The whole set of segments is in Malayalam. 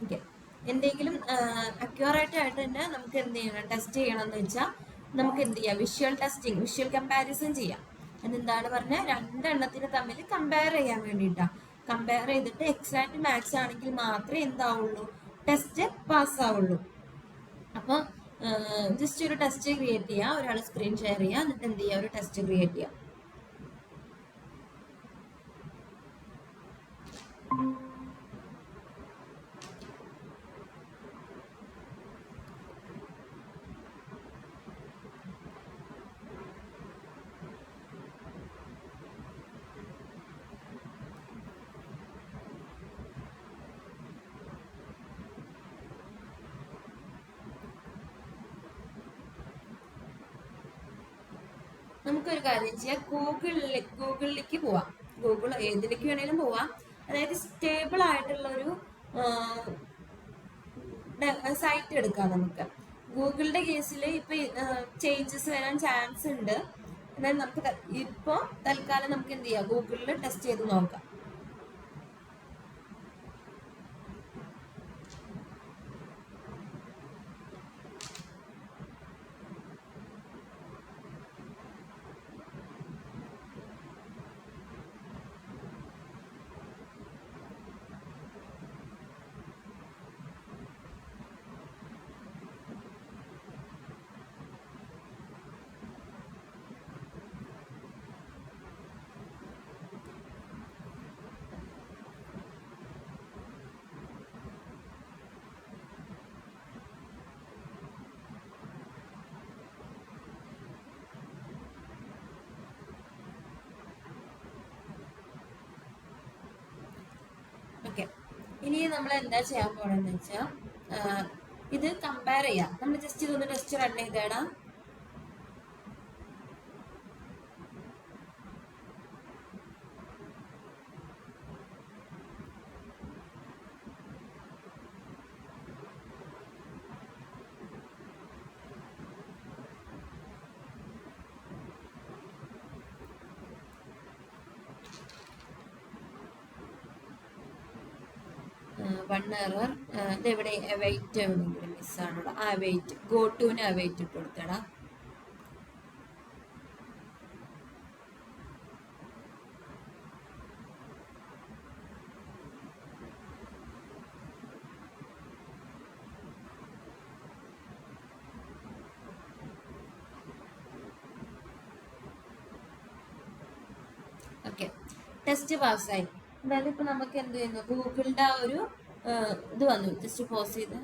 ഓക്കെ. എന്തെങ്കിലും അക്യൂറേറ്റ് ആയിട്ട് തന്നെ നമുക്ക് എന്ത് ചെയ്യണം, ടെസ്റ്റ് ചെയ്യണം എന്ന് വെച്ചാൽ നമുക്ക് എന്ത് ചെയ്യാം, വിഷ്വൽ ടെസ്റ്റിംഗ്, വിഷ്വൽ കമ്പാരിസൺ ചെയ്യാം. അതെന്താണ് പറഞ്ഞാൽ രണ്ടെണ്ണത്തിന് തമ്മിൽ കമ്പയർ ചെയ്യാൻ വേണ്ടിയിട്ടാണ്. കമ്പയർ ചെയ്തിട്ട് എക്സാക്ട് മാച്ച് ആണെങ്കിൽ മാത്രമേ എന്താവുള്ളൂ, ടെസ്റ്റ് പാസ്സാവുള്ളൂ. അപ്പോൾ ജസ്റ്റ് ഒരു ടെസ്റ്റ് ക്രിയേറ്റ് ചെയ്യുക, ഒരാൾ സ്ക്രീൻ ഷെയർ ചെയ്യുക, എന്നിട്ട് എന്ത് ചെയ്യുക, ഒരു ടെസ്റ്റ് ക്രിയേറ്റ് ചെയ്യുക. നമുക്കൊരു കാര്യം ചെയ്യാം, ഗൂഗിളിലേക്ക് പോവാം. ഗൂഗിൾ ഏതിലേക്ക് വേണേലും പോവാം. അതായത് സ്റ്റേബിൾ ആയിട്ടുള്ള ഒരു സൈറ്റ് എടുക്കാം നമുക്ക്. ഗൂഗിളിന്റെ കേസിൽ ഇപ്പൊ ചേഞ്ചസ് വരാൻ ചാൻസ് ഉണ്ട്. എന്നാൽ നമുക്ക് ഇപ്പൊ തൽക്കാലം നമുക്ക് എന്ത് ചെയ്യാം, ഗൂഗിളിൽ ടെസ്റ്റ് ചെയ്ത് നോക്കാം. ഓക്കെ, ഇനി നമ്മൾ എന്താ ചെയ്യാൻ പോണെന്ന് വെച്ചാൽ ഇത് കമ്പയർ ചെയ്യാം. നമ്മൾ ജസ്റ്റ് ഇതൊന്ന് ടെസ്റ്റ് റൺ ചെയ്തേടാം. One error. ഇതെവിടെ വെയിറ്റ് എവിടെയെങ്കിലും മിസ്സാണുള്ള ആ വെയിറ്റ്, ഗോ ടുവിന് ആ വെയിറ്റ് ഇട്ട് കൊടുത്തടാ. ഓക്കെ, ടെസ്റ്റ് പാസ്സായി. അതായത് ഇപ്പൊ നമുക്ക് എന്ത് ചെയ്യുന്നു, ഗൂഗിളിന്റെ ആ ഒരു ഇത് വന്നു. ജസ്റ്റ് പോസ് ചെയ്ത്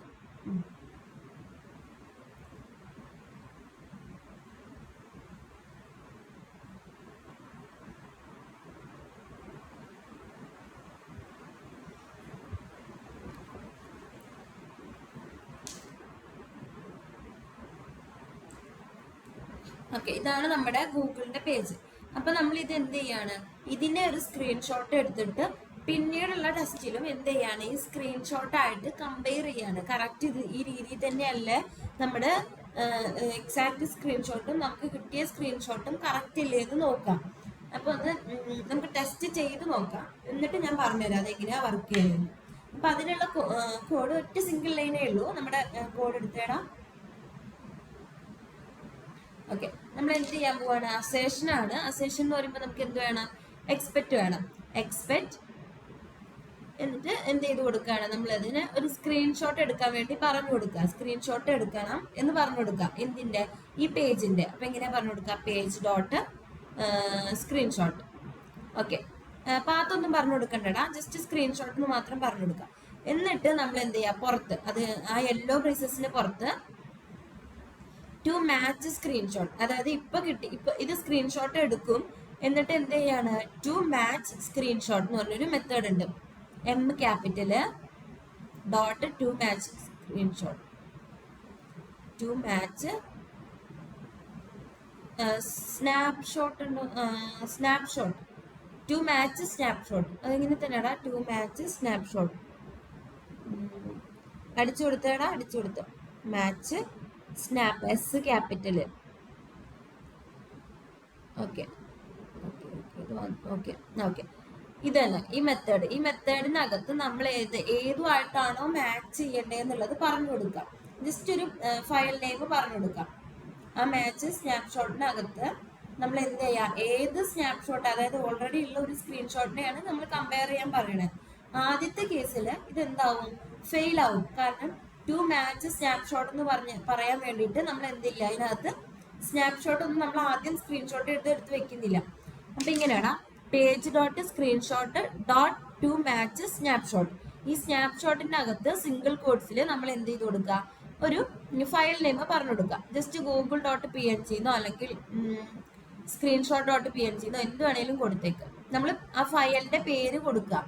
ഓക്കെ, ഇതാണ് നമ്മുടെ ഗൂഗിളിന്റെ പേജ്. അപ്പൊ നമ്മൾ ഇത് എന്ത് ചെയ്യാണ്, ഇതിന്റെ ഒരു സ്ക്രീൻഷോട്ട് എടുത്തിട്ട് പിന്നീടുള്ള ടെസ്റ്റിലും എന്ത് ചെയ്യാണ്, ഈ സ്ക്രീൻഷോട്ട് ആയിട്ട് കമ്പയർ ചെയ്യാണ്. കറക്റ്റ് ഇത് ഈ രീതിയിൽ തന്നെയല്ലേ നമ്മുടെ എക്സാക്ട് സ്ക്രീൻഷോട്ടും നമുക്ക് കിട്ടിയ സ്ക്രീൻഷോട്ടും കറക്റ്റ് ഇല്ലേ എന്ന് നോക്കാം. അപ്പൊ അത് നമുക്ക് ടെസ്റ്റ് ചെയ്ത് നോക്കാം. എന്നിട്ട് ഞാൻ പറഞ്ഞുതരാം അതെങ്ങനെയാ വർക്ക് ചെയ്യുന്നത്. അപ്പൊ അതിനുള്ള കോഡ് ഒറ്റ സിംഗിൾ ലൈനേ ഉള്ളൂ. നമ്മുടെ കോഡ് എടുത്തേടാം. ഓക്കെ, നമ്മൾ എന്ത് ചെയ്യാൻ പോവാണ്, അസേഷൻ ആണ്. അസേഷൻ എന്ന് പറയുമ്പോൾ നമുക്ക് എന്ത് വേണം, എക്സ്പെക്ട് വേണം. എക്സ്പെക്ട് എന്നിട്ട് എന്ത് ചെയ്ത് കൊടുക്കുകയാണ്, നമ്മൾ അതിന് ഒരു സ്ക്രീൻഷോട്ട് എടുക്കാൻ വേണ്ടി പറഞ്ഞു കൊടുക്കുക. സ്ക്രീൻഷോട്ട് എടുക്കണം എന്ന് പറഞ്ഞു കൊടുക്കുക. എന്തിന്റെ, ഈ പേജിന്റെ. അപ്പൊ എങ്ങനെയാ പറഞ്ഞു കൊടുക്കുക, പേജ് ഡോട്ട് സ്ക്രീൻഷോട്ട്. ഓക്കെ, പാത്തൊന്നും പറഞ്ഞു കൊടുക്കണ്ടടാ, ജസ്റ്റ് സ്ക്രീൻഷോട്ടിന് മാത്രം പറഞ്ഞു കൊടുക്കുക. എന്നിട്ട് നമ്മൾ എന്ത് ചെയ്യുക, പുറത്ത് അത് ആ യെല്ലോ ബ്രേസസിന് പുറത്ത് ടു മാച്ച് സ്ക്രീൻഷോട്ട്, അതായത് ഇപ്പൊ ഇത് സ്ക്രീൻഷോട്ട് എടുക്കും. എന്നിട്ട് എന്ത് ചെയ്യാണ്, ടു മാച്ച് സ്ക്രീൻഷോട്ട് എന്ന് പറഞ്ഞൊരു മെത്തേഡ് ഉണ്ട്. M capital dot to match screenshot, to match snapshot ഉണ്ടോ, സ്നാപ്ഷോട്ട്, ടു മാച്ച് സ്നാപ്ഷോട്ട്. അതിങ്ങനെ തന്നെയാടാ, ടു മാച്ച് സ്നാപ്ഷോട്ട്. അടിച്ചു കൊടുത്തേടാ, അടിച്ചു കൊടുത്തോ. Match snap, S capital. Okay okay okay okay okay. ഇത് തന്നെ ഈ മെത്തേഡിനകത്ത് നമ്മൾ ഏതുമായിട്ടാണോ മാച്ച് ചെയ്യേണ്ടതെന്നുള്ളത് പറഞ്ഞു കൊടുക്കാം. ജസ്റ്റ് ഒരു ഫയൽ നെയിം പറഞ്ഞു കൊടുക്കാം. ആ മാച്ച് സ്നാപ്ഷോട്ടിനകത്ത് നമ്മൾ എന്ത് ചെയ്യാം, ഏത് സ്നാപ്ഷോട്ട്, അതായത് ഓൾറെഡി ഉള്ള ഒരു സ്ക്രീൻഷോട്ടിനെയാണ് നമ്മൾ കമ്പയർ ചെയ്യാൻ പറയണത്. ആദ്യത്തെ കേസിൽ ഇത് എന്താവും, ഫെയിൽ ആവും. കാരണം ടു മാച്ച് സ്നാപ്ഷോട്ട് എന്ന് പറയാൻ വേണ്ടിയിട്ട് നമ്മൾ എന്തില്ല, അതിനകത്ത് സ്നാപ്ഷോട്ട് ഒന്നും നമ്മൾ ആദ്യം സ്ക്രീൻഷോട്ട് എടുത്ത് വെക്കുന്നില്ല. അപ്പൊ ഇങ്ങനെയാണ് page dot screenshot dot to match snapshot. ഈ സ്നാപ്ഷോട്ടിന്റെ അകത്ത് സിംഗിൾ കോഡ്സിൽ നമ്മൾ എന്ത് ചെയ്ത് കൊടുക്കുക, ഒരു ഫയൽ നെയിം പറഞ്ഞു കൊടുക്കുക. Just Google dot P N ജിന്നോ അല്ലെങ്കിൽ സ്ക്രീൻഷോട്ട് ഡോട്ട് പി എൻ ജിന്നോ എന്ത് വേണേലും കൊടുത്തേക്ക്. നമ്മൾ ആ ഫയലിന്റെ പേര് കൊടുക്കുക.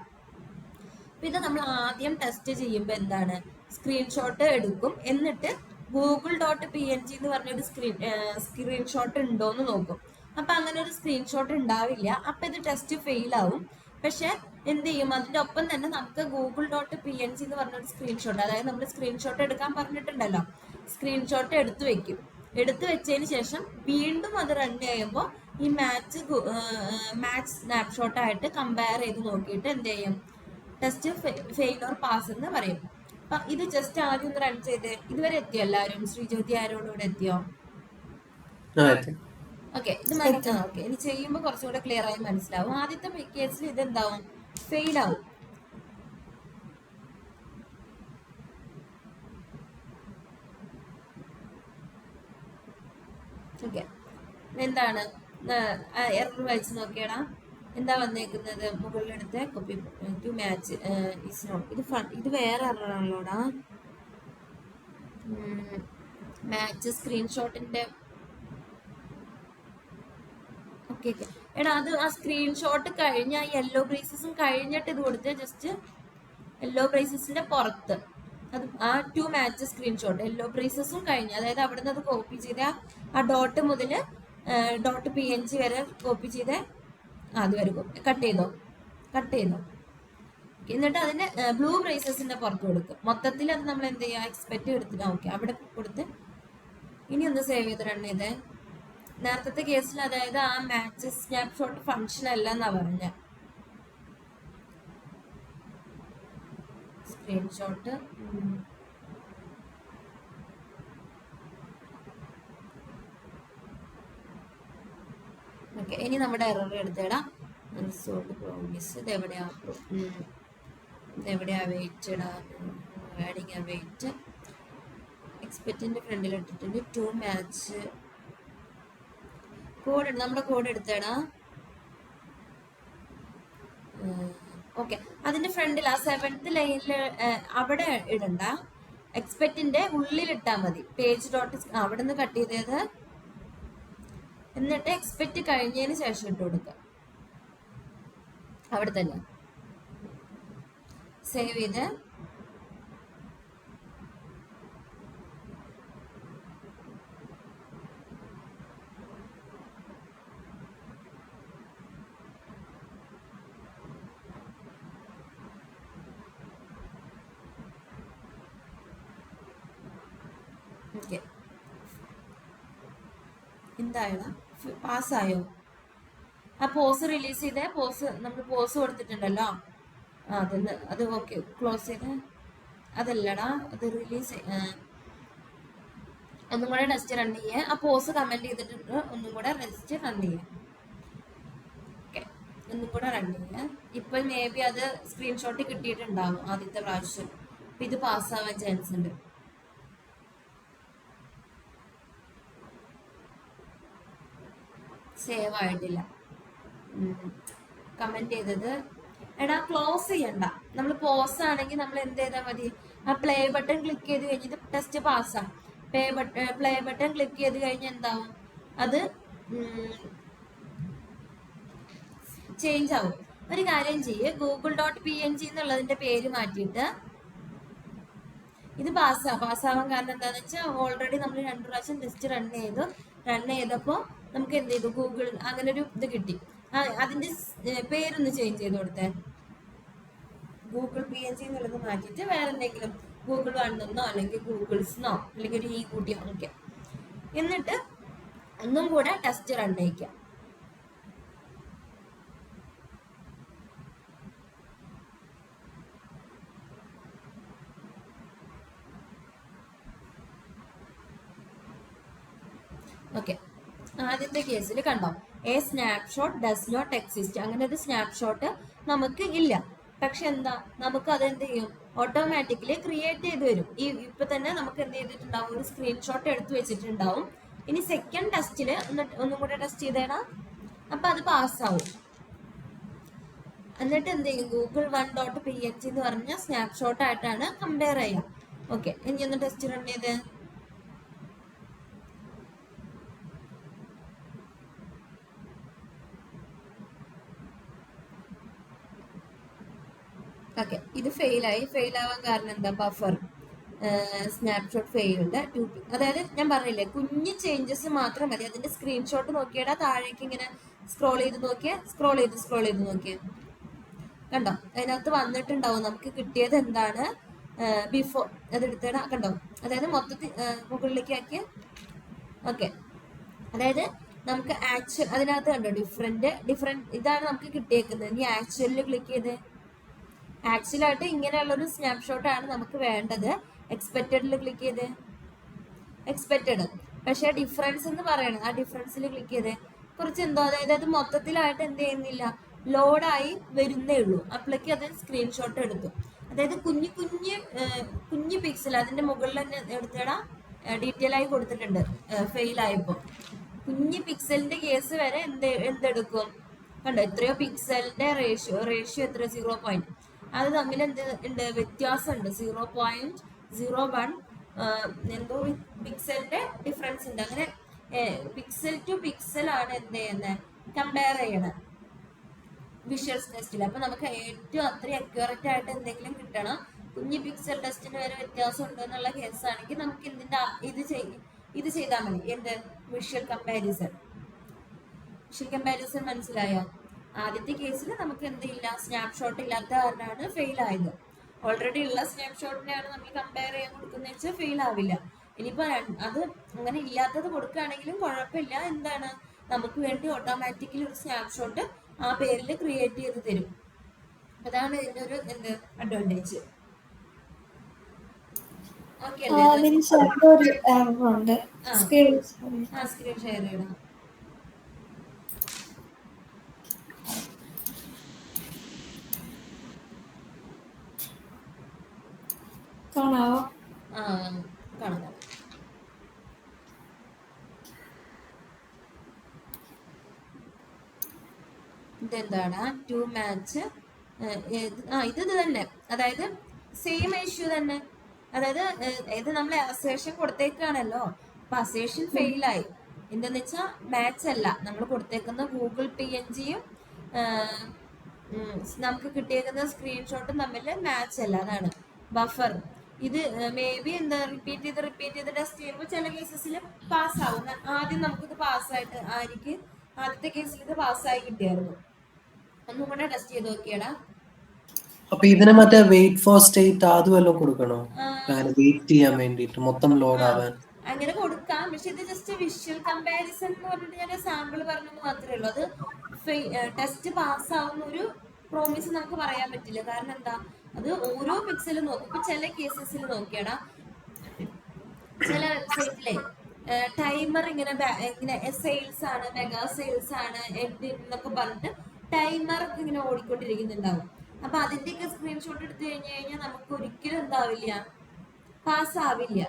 അപ്പൊ ഇത് നമ്മൾ ആദ്യം ടെസ്റ്റ് ചെയ്യുമ്പോൾ എന്താണ്, സ്ക്രീൻഷോട്ട് എടുക്കും, എന്നിട്ട് Google dot P N G എന്ന് പറഞ്ഞൊരു സ്ക്രീൻഷോട്ട് ഉണ്ടോ എന്ന് നോക്കും. അപ്പൊ അങ്ങനെ ഒരു സ്ക്രീൻഷോട്ട് ഉണ്ടാവില്ല. അപ്പൊ ഇത് ടെസ്റ്റ് ഫെയിൽ ആവും. പക്ഷെ എന്ത് ചെയ്യും, അതിന്റെ ഒപ്പം തന്നെ നമുക്ക് Google dot P N G എന്ന് പറഞ്ഞൊരു സ്ക്രീൻഷോട്ട്, അതായത് നമ്മൾ സ്ക്രീൻഷോട്ട് എടുക്കാൻ പറഞ്ഞിട്ടുണ്ടല്ലോ, സ്ക്രീൻഷോട്ട് എടുത്തു വെക്കും. എടുത്തു വെച്ചതിന് ശേഷം വീണ്ടും അത് റൺ ചെയ്യുമ്പോൾ ഈ മാച്ച് സ്നാപ്ഷോട്ടായിട്ട് കമ്പയർ ചെയ്ത് നോക്കിയിട്ട് എന്ത് ചെയ്യും, ടെസ്റ്റ് ഫെയിൽ ഓർ പാസ് എന്ന് പറയും. അപ്പൊ ഇത് ജസ്റ്റ് ആദ്യം ഒന്ന് റൺ ചെയ്ത് ഇതുവരെ എത്തിയോ എല്ലാവരും? ശ്രീജ്യോതി ആരോടും കൂടെ എത്തിയോ? ഓക്കെ, ഇത് മനസ്സിലാവും. ഓക്കെ, ഇനി ചെയ്യുമ്പോൾ കുറച്ചും കൂടെ ക്ലിയർ ആയി മനസ്സിലാവും. ആദ്യത്തെ കേസിൽ ഇത് എന്താവും, ഫെയിൽ ആവും. ഓക്കെ, എന്താണ് എറർ വായിച്ച് നോക്കിയടാ, എന്താ വന്നേക്കുന്നത്, മുകളിലെടുത്ത് copy to match is not. ഇത് വേറെ എററാണല്ലോടാ, മാച്ച് സ്ക്രീൻഷോട്ടിന്റെ. ഓക്കെ ഓക്കെ എടാ, അത് ആ സ്ക്രീൻഷോട്ട് കഴിഞ്ഞ ആ യെല്ലോ ബ്രേസസും കഴിഞ്ഞിട്ട് ഇത് കൊടുത്ത് ജസ്റ്റ് യെല്ലോ ബ്രേസസിന്റെ പുറത്ത് അത് ആ ടു മാച്ച് സ്ക്രീൻഷോട്ട് യെല്ലോ ബ്രേസസും കഴിഞ്ഞ്, അതായത് അവിടെ നിന്ന് അത് കോപ്പി ചെയ്ത ആ ഡോട്ട് മുതൽ ഡോട്ട് പി എൻ ജി വരെ കോപ്പി ചെയ്ത് അതുവരെ കട്ട് ചെയ്തോ. എന്നിട്ട് അതിന്റെ ബ്ലൂ ബ്രേസസിന്റെ പുറത്ത് കൊടുക്കും. മൊത്തത്തിൽ അത് നമ്മൾ എന്ത് ചെയ്യുക, എക്സ്പെക്ട് എടുത്തിട്ട് ഓക്കെ അവിടെ കൊടുത്ത് ഇനി ഒന്ന് സേവ് ചെയ്ത് റൺ ചെയ്തേ. നേരത്തെ കേസിൽ അതായത് ആ മാച്ച് സ്നാപ്ഷോട്ട് ഫംഗ്ഷൻ അല്ല എന്നാ പറഞ്ഞ സ്ക്രീൻഷോട്ട്. ഓക്കെ, ഇനി നമ്മുടെ എറർ എടുത്തേടാ. പ്രോമിസ് ഇതെവിടെയാ വെയിറ്റ് ആഡിങ് ആ വെയിറ്റ് എക്സ്പെക്റ്റിന്റെ ഫ്രണ്ടിൽ ഇട്ടിട്ടുണ്ട്. ടു മാച്ച് കോഡ്, നമ്മുടെ കോഡ് എടുത്തേടാ. ഓക്കെ, അതിന്റെ ഫ്രണ്ടിൽ ആ 7th ലൈനിൽ അവിടെ ഇടണ്ട, എക്സ്പെക്റ്റിന്റെ ഉള്ളിൽ ഇട്ടാൽ മതി. പേജ് ഡോട്ട് അവിടെ നിന്ന് കട്ട് ചെയ്തത്, എന്നിട്ട് എക്സ്പെക്റ്റ് കഴിഞ്ഞതിന് ശേഷം ഇട്ട് കൊടുക്കുക. അവിടെ തന്നെ സേവ് ചെയ്ത് ഓക്കെ. എന്തായാലും പാസ്സായോ? ആ പോസ് റിലീസ് ചെയ്തേ, നമ്മൾ പോസ് കൊടുത്തിട്ടുണ്ടല്ലോ, അത് ഓക്കെ ക്ലോസ് ചെയ്ത്. അതല്ലടാ, അത് റിലീസ് ഒന്നും കൂടെ ടെസ്റ്റ് റൺ ചെയ്യേ. ആ പോസ് കമന്റ് ചെയ്തിട്ടുണ്ട്, ഒന്നും കൂടെ ടെസ്റ്റ് റൺ ചെയ്യേ. ഓക്കെ, ഒന്നും കൂടെ റൺ ചെയ്യേ. ഇപ്പൊ മേ ബി അത് സ്ക്രീൻഷോട്ട് കിട്ടിയിട്ടുണ്ടാവും ആദ്യത്തെ പ്രാവശ്യം. അപ്പൊ ഇത് പാസ്സാവാൻ ചാൻസ് ഉണ്ട്. സേവ് ആയിട്ടില്ല, കമന്റ് ചെയ്തത്. എടാ ക്ലോസ് ചെയ്യണ്ട, നമ്മൾ പോസ് ആണെങ്കിൽ നമ്മൾ എന്ത് ചെയ്താൽ മതി, ആ പ്ലേ ബട്ടൺ ക്ലിക്ക് ചെയ്ത് കഴിഞ്ഞിട്ട് ടെസ്റ്റ് പാസ്സാ. പ്ലേ ബട്ടൺ ക്ലിക്ക് ചെയ്ത് കഴിഞ്ഞാൽ എന്താവും, അത് ചേഞ്ച് ആവും. ഒരു കാര്യം ചെയ്യ്, Google dot P N G എന്നുള്ളതിന്റെ പേര് മാറ്റിയിട്ട് ഇത് പാസ്സാവാൻ കാരണം എന്താണെന്ന് വെച്ചാൽ ഓൾറെഡി നമ്മൾ 2 പ്രാവശ്യം ടെസ്റ്റ് റൺ ചെയ്തപ്പോൾ നമുക്ക് എന്ത് ചെയ്തു, ഗൂഗിൾ അങ്ങനെ ഒരു ഇത് കിട്ടി. അതിന്റെ പേരൊന്ന് ചേഞ്ച് ചെയ്ത് കൊടുത്തേ, ഗൂഗിൾ പി എൻ ജി എന്നുള്ളത് മാറ്റിയിട്ട് വേറെ എന്തെങ്കിലും ഗൂഗിൾ 1 അല്ലെങ്കിൽ ഗൂഗിൾസ്ന്നോ അല്ലെങ്കിൽ ഒരു കൂട്ടിയോ ഒക്കെ, എന്നിട്ട് ഒന്നും കൂടെ ടെസ്റ്റ് റൺ ചെയ്യിക്കാം. ഓക്കെ, ആദ്യത്തെ കേസിൽ കണ്ടോ, a snapshot does not exist, അങ്ങനെ ഒരു സ്നാപ്ഷോട്ട് നമുക്ക് ഇല്ല. പക്ഷെ എന്താ, നമുക്ക് അതെന്ത് ചെയ്യും, ഓട്ടോമാറ്റിക്കലി ക്രിയേറ്റ് ചെയ്ത് വരും. ഇപ്പൊ തന്നെ നമുക്ക് എന്ത് ചെയ്തിട്ടുണ്ടാവും, ഒരു സ്ക്രീൻഷോട്ട് എടുത്തു വെച്ചിട്ടുണ്ടാവും. ഇനി സെക്കൻഡ് ടെസ്റ്റിൽ ഒന്നും കൂടെ ടെസ്റ്റ് ചെയ്തേടാ, അപ്പൊ അത് പാസ്സാവും. എന്നിട്ട് എന്ത് ചെയ്യും, google1.png എന്ന് പറഞ്ഞ സ്നാപ്ഷോട്ട് ആയിട്ടാണ് കമ്പയർ ചെയ്യാം. ഓക്കെ, ഇനി ഒന്ന് ടെസ്റ്റ് റൺ ചെയ്ത്. ഓക്കെ, ഇത് ഫെയിലായി. ഫെയിൽ ആവാൻ കാരണം എന്താ, ബഫർ സ്നാപ്ഷോട്ട് ഫെയിൽഡ് ടു, അതായത് ഞാൻ പറഞ്ഞില്ലേ കുഞ്ഞ് ചേഞ്ചസ് മാത്രം മതി. അതിന്റെ സ്ക്രീൻഷോട്ട് നോക്കിയാൽ താഴേക്ക് ഇങ്ങനെ സ്ക്രോൾ ചെയ്ത് നോക്കിയേ, സ്ക്രോൾ ചെയ്ത് നോക്കിയേ, കണ്ടോ, അതിനകത്ത് വന്നിട്ടുണ്ടാവും നമുക്ക് കിട്ടിയത് എന്താണ്, ബിഫോർ അതെടുത്തേടാ, കണ്ടോ, അതായത് മൊത്തത്തിൽ മുകളിലേക്ക് ആക്കിയ. ഓക്കെ, അതായത് നമുക്ക് ആക്ച്വൽ അതിനകത്ത് കണ്ടോ ഡിഫറെന്റ് ഇതാണ് നമുക്ക് കിട്ടിയേക്കുന്നത്. ഇനി ആക്ച്വലിൽ ക്ലിക്ക് ചെയ്ത്, ആക്ച്വലായിട്ട് ഇങ്ങനെയുള്ളൊരു സ്നാപ്ഷോട്ട് ആണ് നമുക്ക് വേണ്ടത്. എക്സ്പെക്റ്റഡിൽ ക്ലിക്ക് ചെയ്ത്, എക്സ്പെക്റ്റഡ്, പക്ഷെ ഡിഫറൻസ് എന്ന് പറയണത് ആ ഡിഫറൻസിൽ ക്ലിക്ക് ചെയ്ത് കുറച്ച് എന്തോ, അതായത് അത് മൊത്തത്തിലായിട്ട് എന്ത് ചെയ്യുന്നില്ല, ലോഡായി വരുന്നേ ഉള്ളൂ. അപ്പോഴേക്ക് അത് സ്ക്രീൻഷോട്ട് എടുത്തു. അതായത് കുഞ്ഞു പിക്സൽ അതിന്റെ മുകളിൽ തന്നെ എടുത്തിടാ, ഡീറ്റെയിൽ ആയി കൊടുത്തിട്ടുണ്ട്. ഫെയിൽ ആയപ്പോൾ കുഞ്ഞു പിക്സലിന്റെ കേസ് വരെ എന്തെടുക്കും, കണ്ടോ, എത്രയോ പിക്സലിന്റെ റേഷ്യോ എത്ര, 0. അത് തമ്മിൽ എന്ത് ഉണ്ട്, വ്യത്യാസമുണ്ട്. 0.01 എന്തോ പിക്സലിന്റെ ഡിഫറൻസ് ഉണ്ട്. അങ്ങനെ പിക്സൽ ടു പിക്സൽ ആണ് എന്ത് ചെയ്യുന്നത്, കമ്പയർ ചെയ്യണം വിഷ്വൽസ് ടെസ്റ്റിൽ. അപ്പൊ നമുക്ക് ഏറ്റവും അത്രയും അക്യൂറേറ്റ് ആയിട്ട് എന്തെങ്കിലും കിട്ടണം. കുഞ്ഞു പിക്സൽ ടെസ്റ്റിന് വരെ വ്യത്യാസം ഉണ്ടോ എന്നുള്ള കേസാണെങ്കിൽ നമുക്ക് ഇത് ചെയ്താൽ മതി. എന്ത്, വിഷ്വൽ കമ്പാരിസൺ. വിഷ്വൽ കമ്പാരിസൺ മനസ്സിലായോ? ആദ്യത്തെ കേസിൽ നമുക്ക് എന്തില്ല, സ്നാപ്ഷോട്ട് ഇല്ലാത്ത കാരണമാണ് ഫെയിൽ ആയത്. ഓൾറെഡി ഉള്ള സ്നാപ്ഷോട്ടിനെയാണ് നമ്മൾ കമ്പയർ ചെയ്യാൻ കൊടുക്കുന്നത് വെച്ചാൽ ഫെയിൽ ആവില്ല. ഇനിയിപ്പോ അത് അങ്ങനെ ഇല്ലാത്തത് കൊടുക്കുകയാണെങ്കിലും കുഴപ്പമില്ല. എന്താണ്, നമുക്ക് വേണ്ടി ഓട്ടോമാറ്റിക്കലി ഒരു സ്നാപ്ഷോട്ട് ആ പേരിൽ ക്രിയേറ്റ് ചെയ്ത് തരും. അതാണ് ഇതിന്റെ ഒരു അഡ്വാൻറ്റേജ്. ഓക്കെ അല്ലേ? സ്ക്രീൻ ഷെയർ ചെയ്യണം. കാണാം. ഇതെന്താണ്, ടു മാച്ച്, ഇത് തന്നെ, അതായത് സെയിം ഇഷ്യൂ തന്നെ. അതായത് ഇത് നമ്മൾ അസേഷൻ കൊടുത്തേക്കാണല്ലോ, അപ്പൊ അസേഷൻ ഫെയിലായി. എന്താന്ന് വെച്ചാൽ മാച്ച് അല്ല, നമ്മൾ കൊടുത്തേക്കുന്ന google.png-യും നമുക്ക് കിട്ടിയേക്കുന്ന സ്ക്രീൻഷോട്ടും തമ്മിൽ മാച്ച് അല്ല. അതാണ് ബഫർ. ഇത് മേ ബി എന്താ റിപ്പീറ്റ് ചെയ്ത് ടെസ്റ്റ് ചെയ്യുമ്പോൾ ചില കേസസിൽ പാസ്സാവും. ആദ്യം നമുക്കിത് പാസ്സായിട്ട് ആയിരിക്കും, ആദ്യത്തെ കേസിൽ ഇത് പാസ്സായി കിട്ടിയായിരുന്നു. ഒന്നും കൂടെ ടെസ്റ്റ് ചെയ്ത് നോക്കിയടാ. അപ്പൊ ഇതിനെ മറ്റേ വെയിറ്റ് ഫോർ സ്റ്റേറ്റ് അതുമല്ലോ കൊടുക്കണോ, വെയിറ്റ് ചെയ്യാൻ വേണ്ടിട്ട് മൊത്തം ലോഡ് ആവാൻ? അങ്ങനെ കൊടുക്കാം, പക്ഷെ ഇത് ജസ്റ്റ് വിഷ്വൽ കമ്പാരിസൺ എന്ന് പറഞ്ഞിട്ട് ഞാൻ സാമ്പിൾ പറഞ്ഞെന്ന് മാത്രമേ ഉള്ളൂ. അത് ടെസ്റ്റ് പാസ്സാവുന്ന ഒരു പ്രോമിസ് നമുക്ക് പറയാൻ പറ്റില്ല. കാരണം എന്താ, അത് ഓരോ പിക്സലും നോക്കും. ഇപ്പൊ ചില കേസസിൽ നോക്കിയാടാ, ചില വെബ്സൈറ്റിലെ ടൈമർ ഇങ്ങനെ സെയിൽസ് ആണ്, മെഗാ സെയിൽസ് ആണ് എന്നൊക്കെ പറഞ്ഞിട്ട് ടൈമർ ഇങ്ങനെ ഓടിക്കൊണ്ടിരിക്കുന്നുണ്ടാവും. അപ്പൊ അതിന്റെയൊക്കെ സ്ക്രീൻഷോട്ട് എടുത്തു കഴിഞ്ഞാൽ നമുക്ക് ഒരിക്കലും എന്താവില്ല, പാസ്സാവില്ല.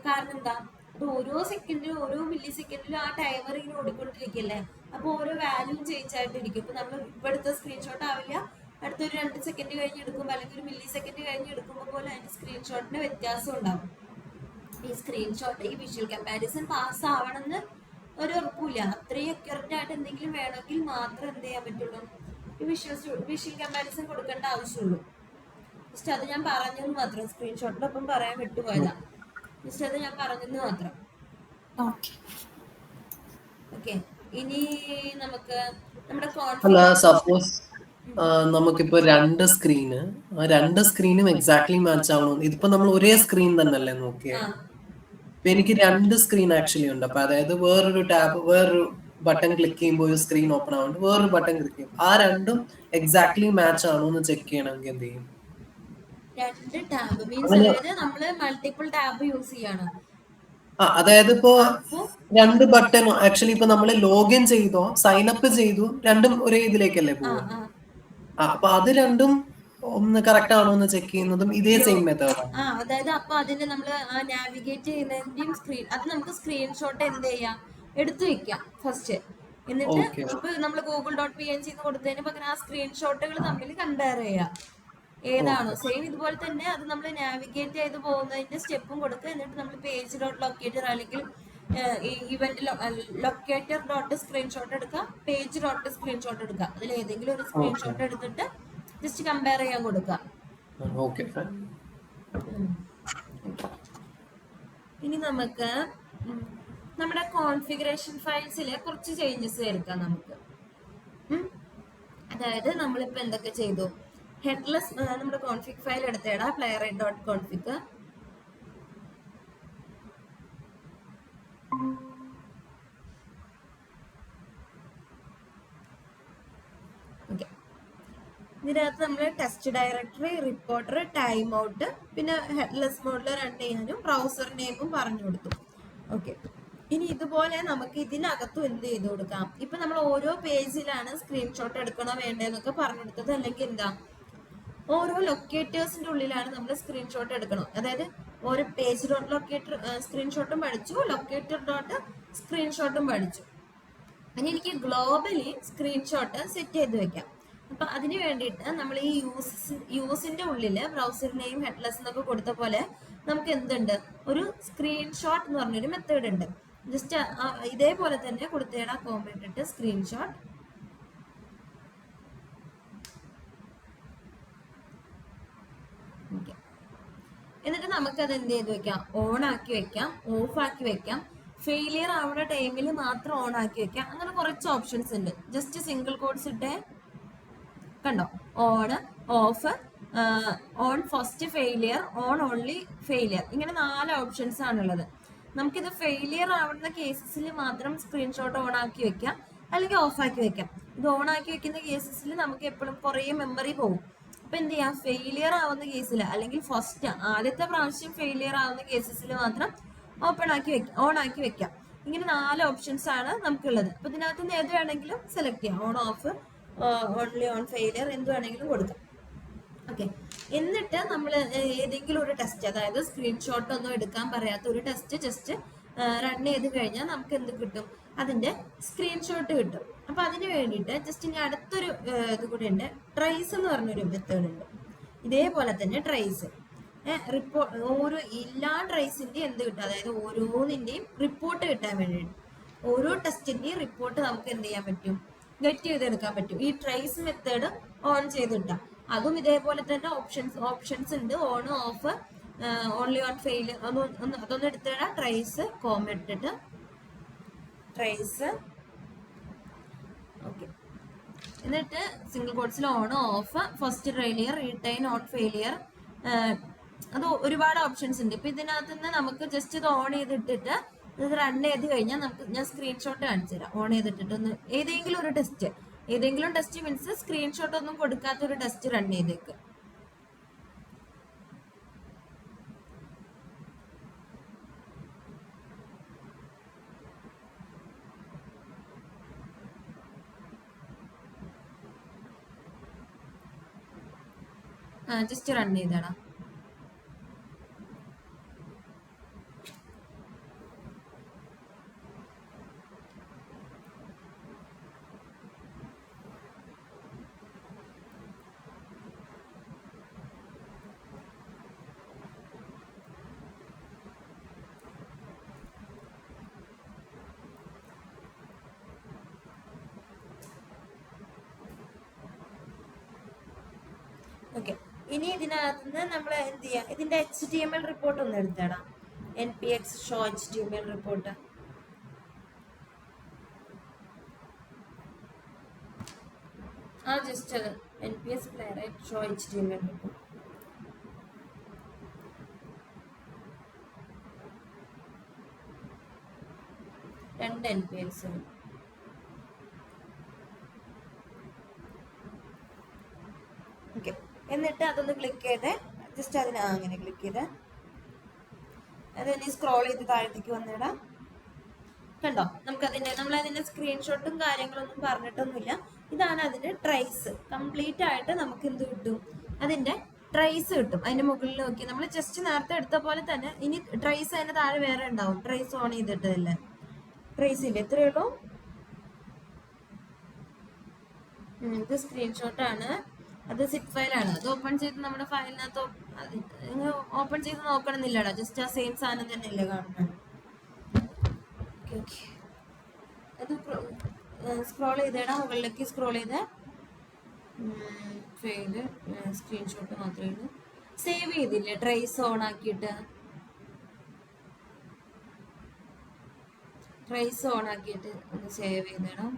കാരണം എന്താ, അത് ഓരോ സെക്കൻഡിലും ഓരോ മില്ലി സെക്കൻഡിലും ആ ടൈമർ ഇങ്ങനെ ഓടിക്കൊണ്ടിരിക്കല്ലേ. അപ്പൊ ഓരോ വാല്യൂ ചേഞ്ച് ആയിട്ടിരിക്കും. ഇപ്പൊ നമ്മൾ ഇവിടുത്തെ സ്ക്രീൻഷോട്ട് ആവില്ല, അടുത്തൊരു 2 സെക്കൻഡ് കഴിഞ്ഞ് എടുക്കുമ്പോൾ അല്ലെങ്കിൽ ഒരു മില്ലി സെക്കൻഡ് കഴിഞ്ഞ് എടുക്കുമ്പോൾ പോലെ അതിന്റെ സ്ക്രീൻഷോട്ടിന് വ്യത്യാസം ഉണ്ടാവും. ഈ സ്ക്രീൻഷോട്ട്, ഈ വിഷ്വൽ കമ്പാരിസൺ പാസ് ആവണമെന്ന് ഒരു ഉറപ്പില്ല. അത്രയും അക്യൂറേറ്റ് ആയിട്ട് എന്തെങ്കിലും വേണമെങ്കിൽ മാത്രം എന്ത് ചെയ്യാൻ പറ്റുള്ളൂ, ഈ വിഷ്വൽ കമ്പാരിസൺ കൊടുക്കേണ്ട ആവശ്യമുള്ളൂ. ജസ്റ്റ് അത് ഞാൻ പറഞ്ഞെന്ന് മാത്രം, സ്ക്രീൻഷോട്ടിനൊപ്പം പറയാൻ വിട്ടുപോയതാ. ജസ്റ്റ് അത് ഞാൻ പറഞ്ഞെന്ന് മാത്രം. ഓക്കെ, ഇനി നമുക്ക് നമ്മുടെ സപ്പോസ് നമുക്കിപ്പോ രണ്ട് സ്ക്രീനും എക്സാക്ട്ലി മാച്ച് ആവണം. ഇതിപ്പോ നമ്മൾ ഒരേ സ്ക്രീൻ തന്നെയല്ലേ നോക്കിയത്? ഇപ്പൊ എനിക്ക് 2 സ്ക്രീൻ ആക്ച്വലി ഉണ്ട്. അപ്പൊ അതായത് വേറൊരു ബട്ടൺ ക്ലിക്ക് ചെയ്യുമ്പോൾ ഒരു സ്ക്രീൻ ഓപ്പൺ ആവുന്നുണ്ട്, വേറൊരു ബട്ടൺ ക്ലിക്ക് ചെയ്യും. ആ രണ്ടും എക്സാക്ട്ലി മാച്ച് ആണോ എന്ന് ചെക്ക് ചെയ്യണമെങ്കിൽ എന്ത് ചെയ്യും? 2 ടാബ് മീൻസ് അതായത് നമ്മള് മൾട്ടിപ്പിൾ ടാബ് യൂസ് ചെയ്യണം. അതായത് ഇപ്പോ അപ്പോ രണ്ട് ബട്ടൺ ആക്ച്വലി ഇപ്പൊ നമ്മൾ ലോഗിൻ ചെയ്തോ സൈൻ അപ്പ് ചെയ്തു രണ്ടും ഒരേ ഇതിലേക്കല്ലേ പോവുക. അപ്പൊ അത് രണ്ടും ഒന്ന് കറക്റ്റ് ആണോ എന്ന് ചെക്ക് ചെയ്യുന്നതും ഇതേ സെയിം മെത്തേഡാണ്. അതായത് അപ്പൊ അതിന്റെ നമ്മള് നാവിഗേറ്റ് ചെയ്യുന്നതിന്റെയും അത് നമുക്ക് സ്ക്രീൻഷോട്ട് എന്ത് ചെയ്യാം, എടുത്തു വെക്കാം ഫസ്റ്റ്. എന്നിട്ട് ഓക്കെ ഇപ്പൊ നമ്മൾ google.png കൊടുത്തതിന് പകരം ആ സ്ക്രീൻഷോട്ടുകൾ തമ്മിൽ കമ്പയർ ചെയ്യാം, ഏതാണോ സെയിം. ഇതുപോലെ തന്നെ അത് നമ്മൾ നാവിഗേറ്റ് ചെയ്ത് പോകുന്നതിന്റെ സ്റ്റെപ്പും കൊടുക്കുക. എന്നിട്ട് നമ്മൾ പേജ് ഡോട്ട് ലൊക്കേറ്റർ അല്ലെങ്കിൽ ഇവന്റ് ലൊക്കേറ്റർ ഡോട്ട് സ്ക്രീൻഷോട്ട് എടുക്കുക, പേജ് ഡോട്ട് സ്ക്രീൻഷോട്ട് എടുക്കുക. അതിൽ ഏതെങ്കിലും ഒരു സ്ക്രീൻഷോട്ട് എടുത്തിട്ട് ജസ്റ്റ് കമ്പയർ ചെയ്യാൻ കൊടുക്കുക. ഓക്കെ. ഇനി നമുക്ക് നമ്മുടെ കോൺഫിഗറേഷൻ ഫയൽസിൽ കുറച്ച് ചേഞ്ചസ് വരുത്താം നമുക്ക്. അതായത് നമ്മളിപ്പോ എന്തൊക്കെ ചെയ്തു, ഹെഡ്ലെസ് നമ്മുടെ കോൺഫിഗ് ഫയൽ എടുത്തേടാ playwright.config. ഓക്കെ, ഇതിനകത്ത് നമ്മൾ test directory, reporter, time out, പിന്നെ ഹെഡ്ലെസ് മോഡിൽ റൺ ചെയ്യാനും ബ്രൗസർ നെയിമും പറഞ്ഞു കൊടുത്തു. ഓക്കെ, ഇനി ഇതുപോലെ നമുക്ക് ഇതിനകത്തും എന്ത് ചെയ്ത് കൊടുക്കാം. ഇപ്പൊ നമ്മൾ ഓരോ പേജിലാണ് സ്ക്രീൻഷോട്ട് എടുക്കണോ വേണ്ടതെന്നൊക്കെ പറഞ്ഞു കൊടുത്തത്. അല്ലെങ്കിൽ എന്താ, ഓരോ ലൊക്കേറ്റേഴ്സിന്റെ ഉള്ളിലാണ് നമ്മൾ സ്ക്രീൻഷോട്ട് എടുക്കണം. അതായത് ഓരോ പേജ് ഡോട്ട് ലൊക്കേറ്റർ സ്ക്രീൻഷോട്ടും പഠിച്ചു, ലൊക്കേറ്റർ ഡോട്ട് സ്ക്രീൻഷോട്ടും പഠിച്ചു. ഇനി എനിക്ക് ഗ്ലോബലി സ്ക്രീൻഷോട്ട് സെറ്റ് ചെയ്ത് വെക്കാം. അപ്പൊ അതിന് വേണ്ടിയിട്ട് നമ്മൾ ഈ യൂസിന്റെ ഉള്ളില് ബ്രൗസർ നെയിം ഹെഡ്ലെസ് എന്നൊക്കെ കൊടുത്ത പോലെ നമുക്ക് എന്തുണ്ട്, ഒരു സ്ക്രീൻഷോട്ട് എന്ന് പറഞ്ഞൊരു മെത്തേഡ് ഉണ്ട്. ജസ്റ്റ് ഇതേപോലെ തന്നെ കൊടുത്തേടാ കോമ ഇട്ടിട്ട് സ്ക്രീൻഷോട്ട്. എന്നിട്ട് നമുക്കത് എന്ത് ചെയ്ത് വെക്കാം, ഓൺ ആക്കി വെക്കാം, ഓഫ് ആക്കി വെക്കാം, ഫെയിലിയർ ആവുന്ന ടൈമിൽ മാത്രം ഓൺ ആക്കി വെക്കാം. അങ്ങനെ കുറച്ച് ഓപ്ഷൻസ് ഉണ്ട്. ജസ്റ്റ് സിംഗിൾ കോഡ്സ് ഇട്ടേ കണ്ടോ, on, of, on first failure, on only failure, ഇങ്ങനെ 4 ഓപ്ഷൻസ് ആണുള്ളത്. നമുക്കിത് ഫെയിലിയർ ആവുന്ന കേസസിൽ മാത്രം സ്ക്രീൻഷോട്ട് ഓൺ ആക്കി വെക്കാം, അല്ലെങ്കിൽ ഓഫ് ആക്കി വെക്കാം. ഇത് ഓൺ ആക്കി വെക്കുന്ന കേസസിൽ നമുക്ക് എപ്പോഴും കുറേ മെമ്മറി പോകും. അപ്പൊ എന്ത് ചെയ്യാം, ഫെയിലിയർ ആവുന്ന കേസിൽ അല്ലെങ്കിൽ ഫസ്റ്റ് ആദ്യത്തെ പ്രാവശ്യം ഫെയിലിയർ ആവുന്ന കേസസിൽ മാത്രം ഓൺ ആക്കി വെക്കാം. ഇങ്ങനെ 4 ഓപ്ഷൻസ് ആണ് നമുക്കുള്ളത്. അപ്പൊ ഇതിനകത്ത് നിന്ന് ഏത് വേണമെങ്കിലും സെലക്ട് ചെയ്യാം, on, off, only, on, failure, എന്ത് വേണമെങ്കിലും കൊടുക്കാം. ഓക്കെ, എന്നിട്ട് നമ്മൾ ഏതെങ്കിലും ഒരു ടെസ്റ്റ്, അതായത് സ്ക്രീൻഷോട്ട് ഒന്നും എടുക്കാൻ പറയാത്ത ഒരു ടെസ്റ്റ് ജസ്റ്റ് റൺ ചെയ്ത് കഴിഞ്ഞാൽ നമുക്ക് എന്ത് കിട്ടും, അതിന്റെ സ്ക്രീൻഷോട്ട് കിട്ടും. അപ്പൊ അതിന് വേണ്ടിയിട്ട് ജസ്റ്റ് ഇനി അടുത്തൊരു ഇത് കൂടെ ഉണ്ട്, ട്രേസ് എന്ന് പറഞ്ഞൊരു മെത്തേഡ് ഉണ്ട്. ഇതേപോലെ തന്നെ ട്രേസ് ഓരോ എല്ലാ ട്രേസിന്റെയും എന്ത് കിട്ടും, അതായത് ഓരോന്നിന്റെയും റിപ്പോർട്ട് കിട്ടാൻ വേണ്ടിയിട്ട് ഓരോ ടെസ്റ്റിന്റെയും റിപ്പോർട്ട് നമുക്ക് എന്ത് ചെയ്യാൻ പറ്റും, ഗെറ്റ് ചെയ്തെടുക്കാൻ പറ്റും ഈ ട്രേസ് മെത്തേഡ് ഓൺ ചെയ്തിട്ടാ. അതും ഇതേപോലെ തന്നെ ഓപ്ഷൻസ് ഉണ്ട്, on, off, only, on, fail. അതൊന്നും എടുത്തിടാ, ട്രേസ് കോമ ഇട്ടിട്ട് ട്രേസ്. ഓക്കെ, എന്നിട്ട് സിംഗിൾ കോഡ്സിൽ on, off, first failure, retain, on failure, അത് ഒരുപാട് ഓപ്ഷൻസ് ഉണ്ട്. ഇപ്പൊ ഇതിനകത്ത് നിന്ന് നമുക്ക് ജസ്റ്റ് ഇത് ഓൺ ചെയ്തിട്ടിട്ട് ഇത് റൺ ചെയ്ത് കഴിഞ്ഞാൽ നമുക്ക്, ഞാൻ സ്ക്രീൻഷോട്ട് കാണിച്ചു തരാം. ഓൺ ചെയ്തിട്ടിട്ട് ഒന്ന് ഏതെങ്കിലും ഒരു ടെസ്റ്റ് മീൻസ് സ്ക്രീൻഷോട്ട് ഒന്നും കൊടുക്കാത്ത ഒരു ടെസ്റ്റ് റൺ ചെയ്തേക്ക്. ജസ്റ്റ് റൺ ചെയ്തടാ. ഓക്കെ, ഇനി ഇതിനകത്ത് നിന്ന് നമ്മൾ എന്ത് ചെയ്യാം, ഇതിന്റെ HTML റിപ്പോർട്ട് ഒന്ന് എടുത്തേടാം. npx show HTML report. Just അത് npx playwright show HTML report. രണ്ട് npx. ഓക്കെ, എന്നിട്ട് അതൊന്ന് ക്ലിക്ക് ചെയ്ത് ജസ്റ്റ് അതിന് അങ്ങനെ ക്ലിക്ക് ചെയ്ത് അത് ഇനി സ്ക്രോൾ ചെയ്ത് താഴത്തേക്ക് വന്നിടാം. കണ്ടോ, നമ്മളതിന്റെ സ്ക്രീൻഷോട്ടും കാര്യങ്ങളൊന്നും പറഞ്ഞിട്ടൊന്നുമില്ല. ഇതാണ് അതിന്റെ ട്രേസ്. കംപ്ലീറ്റ് ആയിട്ട് നമുക്ക് എന്ത് കിട്ടും, അതിന്റെ ട്രേസ് കിട്ടും. അതിന്റെ മുകളിൽ നോക്കി നമ്മൾ ജസ്റ്റ് നേരത്തെ എടുത്ത പോലെ തന്നെ ഇനി ട്രേസ് അതിന്റെ താഴെ വേറെ ഉണ്ടാവും. ട്രേസ് ഓൺ ചെയ്തിട്ടല്ലേ, ട്രേസ് ഇല്ല, ഇത്രയേ ഉള്ളൂ. ഇത് സ്ക്രീൻഷോട്ടാണ്, അത് സിപ്പ് ഫയലാണ്. അത് ഓപ്പൺ ചെയ്ത് നമ്മുടെ ഫയലിനകത്ത് ഓപ്പൺ ചെയ്ത് നോക്കണമെന്നില്ലടാ, ജസ്റ്റ് ആ സെയിം സാധനം തന്നെയല്ലേ കാണുന്നത്. അത് സ്ക്രോൾ ചെയ്തേടാ, മുകളിലേക്ക് സ്ക്രോൾ ചെയ്ത് സ്ക്രീൻഷോട്ട് മാത്രമേ ഉള്ളൂ. സേവ് ചെയ്തില്ലേ ട്രേസ് ഓൺ ആക്കിയിട്ട്, ട്രേസ് ഓൺ ആക്കിയിട്ട് ഒന്ന് സേവ് ചെയ്തേടാം.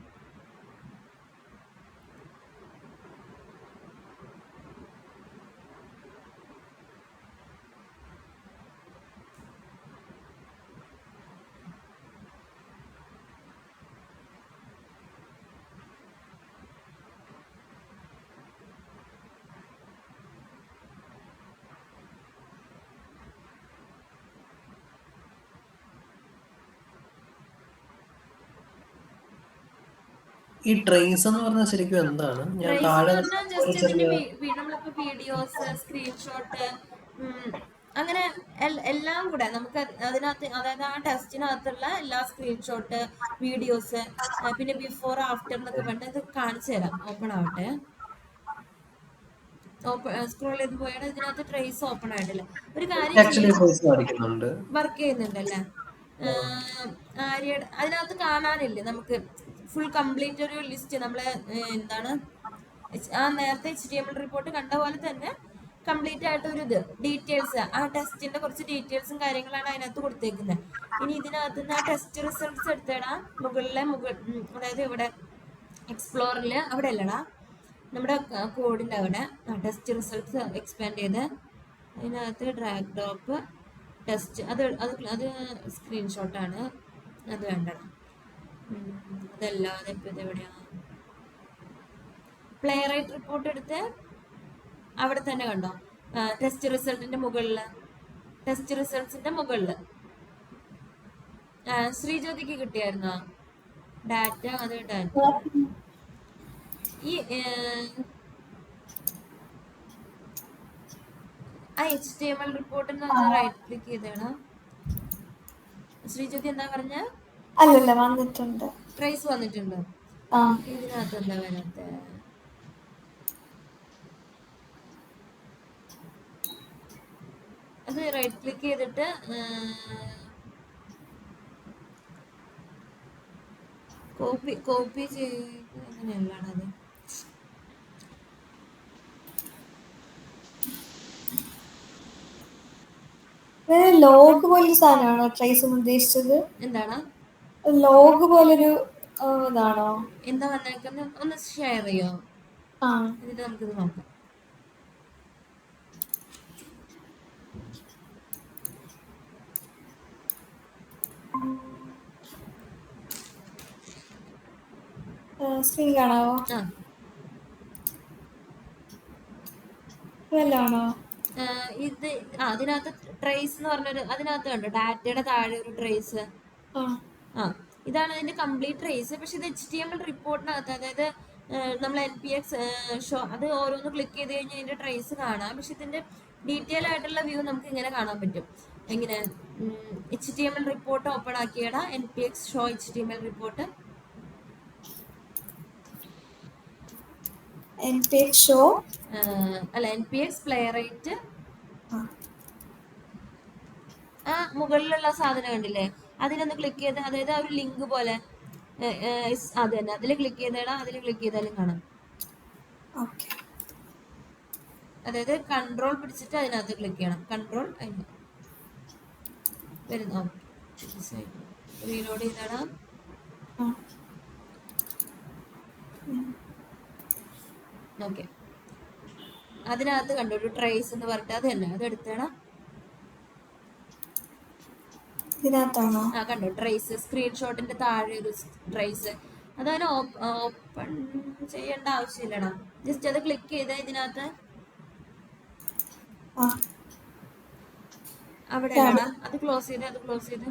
ഈ ട്രേസ് എന്ന് പറഞ്ഞാൽ ശരിക്കും എന്താണ്? ഞാൻ ട്രേസ് താഴെ എന്ന് പറഞ്ഞാൽ ഒരു ജസ്റ്റ് ചെറിയ നമ്മളിപ്പോ വീഡിയോസ്, സ്ക്രീൻഷോട്ട്, അങ്ങനെ എല്ലാം കൂടെ നമുക്ക് അതിനകത്ത്, അതായത് ആ ടെസ്റ്റിനകത്തുള്ള എല്ലാ സ്ക്രീൻഷോട്ട്, വീഡിയോസ്, പിന്നെ ബിഫോർ ആഫ്റ്റർ എന്നൊക്കെ പറഞ്ഞിട്ട് ഇത് കാണിച്ചു തരാം. ഓപ്പൺ ആവട്ടെ, സ്ക്രോൾ ചെയ്ത് പോയാൽ ഇതിനകത്ത് ട്രേസ് ഓപ്പൺ ആയിട്ടില്ല. ഒരു കാര്യം ആക്ച്വലി ട്രേസ് കാണിക്കുന്നുണ്ട്, വർക്ക് ചെയ്യുന്നുണ്ടല്ലേ. ആര്യയുടെ അതിനകത്ത് കാണാനില്ലേ നമുക്ക് ഫുൾ കംപ്ലീറ്റ് ഒരു ലിസ്റ്റ്. നമ്മള് എന്താണ് ആ നേരത്തെ HTML റിപ്പോർട്ട് കണ്ട പോലെ തന്നെ കംപ്ലീറ്റ് ആയിട്ട് ഒരു ഇത് ഡീറ്റെയിൽസ്, ആ ടെസ്റ്റിന്റെ കുറച്ച് ഡീറ്റെയിൽസും കാര്യങ്ങളാണ് അതിനകത്ത് കൊടുത്തേക്കുന്നത്. ഇനി ഇതിനകത്ത് നിന്ന് ആ ടെസ്റ്റ് റിസൾട്ട്സ് എടുത്തേടാ, അതായത് ഇവിടെ എക്സ്പ്ലോറിൽ അവിടെ അല്ലടാ, നമ്മുടെ കോഡിന്റെ അവിടെ ടെസ്റ്റ് റിസൾട്ട്സ് എക്സ്പാൻഡ് ചെയ്ത് അതിനകത്ത് ഡ്രാഗ് ഡ്രോപ്പ് ടെസ്റ്റ്, അത് സ്ക്രീൻഷോട്ടാണ്, അത് വേണ്ടടാ. അതല്ലാതെ ഇപ്പം ഇതെവിടെയാണ് പ്ലേ റൈറ്റ് റിപ്പോർട്ട് എടുത്ത് അവിടെ തന്നെ കണ്ടോ, ടെസ്റ്റ് റിസൾട്ടിന്റെ മുകളില്, ടെസ്റ്റ് റിസൾട്ട്സിന്റെ മുകളില് ശ്രീജ്യോതിക്ക് കിട്ടിയായിരുന്നോ ഡാറ്റ? അത് ഡാറ്റ ഈ ആ HTML റിപ്പോർട്ടിന് റൈറ്റ് ക്ലിക്ക് ചെയ്തേണം. ശ്രീജ്യോതി എന്താ പറഞ്ഞ? അല്ലല്ല, വന്നിട്ടുണ്ട്. ട്രേസ് വന്നിട്ടുണ്ട്. ഇതിനകത്ത് എന്താ വരാത്ത? അത് റൈറ്റ് ക്ലിക്ക് ചെയ്തിട്ട് കോപ്പി ചെയ്ത് അങ്ങനെയല്ലാണത്. ലോഗ് പോലൊരു സാധനമാണോ ട്രേസ് ഉദ്ദേശിച്ചത്? എന്താണ് ലോഗ് പോലൊരു ഇതാണോ? എന്താ വന്നേക്കുന്നത് ഒന്ന് ഷെയർ ചെയ്യോ, എന്നിട്ട് നമുക്കിത് നോക്കാം. സ്ക്രീൻ കാണാവോ? ഇതല്ലാണോ ഇത്? അതിനകത്ത് ട്രേസ് എന്ന് പറഞ്ഞൊരു, അതിനകത്ത് കണ്ടോ ഡാറ്റയുടെ താഴെ ഒരു ട്രേസ്. ഇതാണ് അതിന്റെ കംപ്ലീറ്റ് ട്രേസ്. പക്ഷെ ഇത് HTML റിപ്പോർട്ടിനകത്ത്, അതായത് നമ്മൾ NPX ഷോ, അത് ഓരോന്ന് ക്ലിക്ക് ചെയ്ത് കഴിഞ്ഞാൽ അതിന്റെ ട്രേസ് കാണാം. പക്ഷെ ഇതിന്റെ ഡീറ്റെയിൽ ആയിട്ടുള്ള വ്യൂ നമുക്ക് ഇങ്ങനെ കാണാൻ പറ്റും. എങ്ങനെ? HTML റിപ്പോർട്ട് ഓപ്പൺ ആക്കിയടാ, NPX show HTML report. NPX show അല്ല, NPX പ്ലേ റേറ്റ്. ആ മുകളിലുള്ള സാധനം കണ്ടില്ലേ, അതിനൊന്ന് ക്ലിക്ക് ചെയ്ത്, അതായത് ആ ഒരു ലിങ്ക് പോലെ, അത് തന്നെ, അതിൽ ക്ലിക്ക് ചെയ്തേടാ, അതിൽ ക്ലിക്ക് ചെയ്താലും കാണാം. അതായത് കൺട്രോൾ പിടിച്ചിട്ട് അതിനകത്ത് ക്ലിക്ക് ചെയ്യണം. കൺട്രോൾ വരുന്നോ? റീലോഡ് ചെയ്തേടാ. ഓക്കെ, അതിനകത്ത് കണ്ടോ ഒരു ട്രേസ് എന്ന് പറഞ്ഞിട്ട്, അത് തന്നെ, അത് എടുത്തേടാ. കണ്ടോ ട്രേസ്, സ്ക്രീൻഷോട്ടിന്റെ താഴെ ഒരു ട്രേസ്. അതതിന് ഓപ്പൺ ചെയ്യേണ്ട ആവശ്യമില്ലടാ, ജസ്റ്റ് അത് ക്ലിക്ക് ചെയ്ത് ഇതിനകത്ത് അവിടെ അല്ലടാ, അത് ക്ലോസ് ചെയ്ത്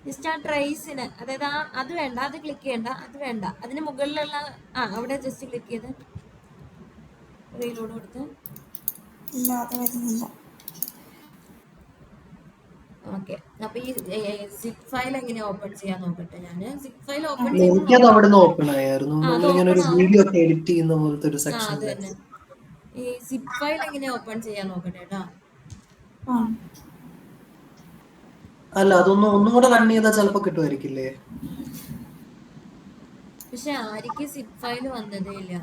ജസ്റ്റ് ആ ട്രേസിന്, അതായത് അത് വേണ്ട, അത് ക്ലിക്ക് ചെയ്യണ്ട, അത് വേണ്ട, അതിന് മുകളിലുള്ള അവിടെ ജസ്റ്റ് ക്ലിക്ക് ചെയ്ത് റീലോഡ് കൊടുത്ത്. ഇല്ല, അത് വരുന്നില്ല. ഓക്കെ, അപ്പൊ ഈ സിപ്പ് ഫയൽ എങ്ങനെ ഓപ്പൺ ചെയ്യാൻ നോക്കട്ടെ. ഞാന് സിപ്പ് ഫയൽ ഓപ്പൺ ചെയ്ത് എനിക്കത് അവിടെ നിന്ന് ഓപ്പൺ ആയിരുന്നു. അത് നമ്മളിങ്ങനെ ഓപ്പൺ ഒരു ആവും. വീഡിയോ ഒക്കെ എഡിറ്റ് ചെയ്യുന്ന പോലത്തെ ഒരു അത് സെക്ഷൻ. തന്നെ. ഈ സിപ്പ് ഫയൽ എങ്ങനെ ഓപ്പൺ ചെയ്യാൻ നോക്കട്ടെ കേട്ടോ. അല്ല, ഒന്നും കൂടെ റൺ ചെയ്താൽ ചിലപ്പോ കിട്ടുമായിരിക്കില്ലേ? പക്ഷെ ആർക്ക് സിപ്പ് ഫയൽ വന്നതേ ഇല്ല.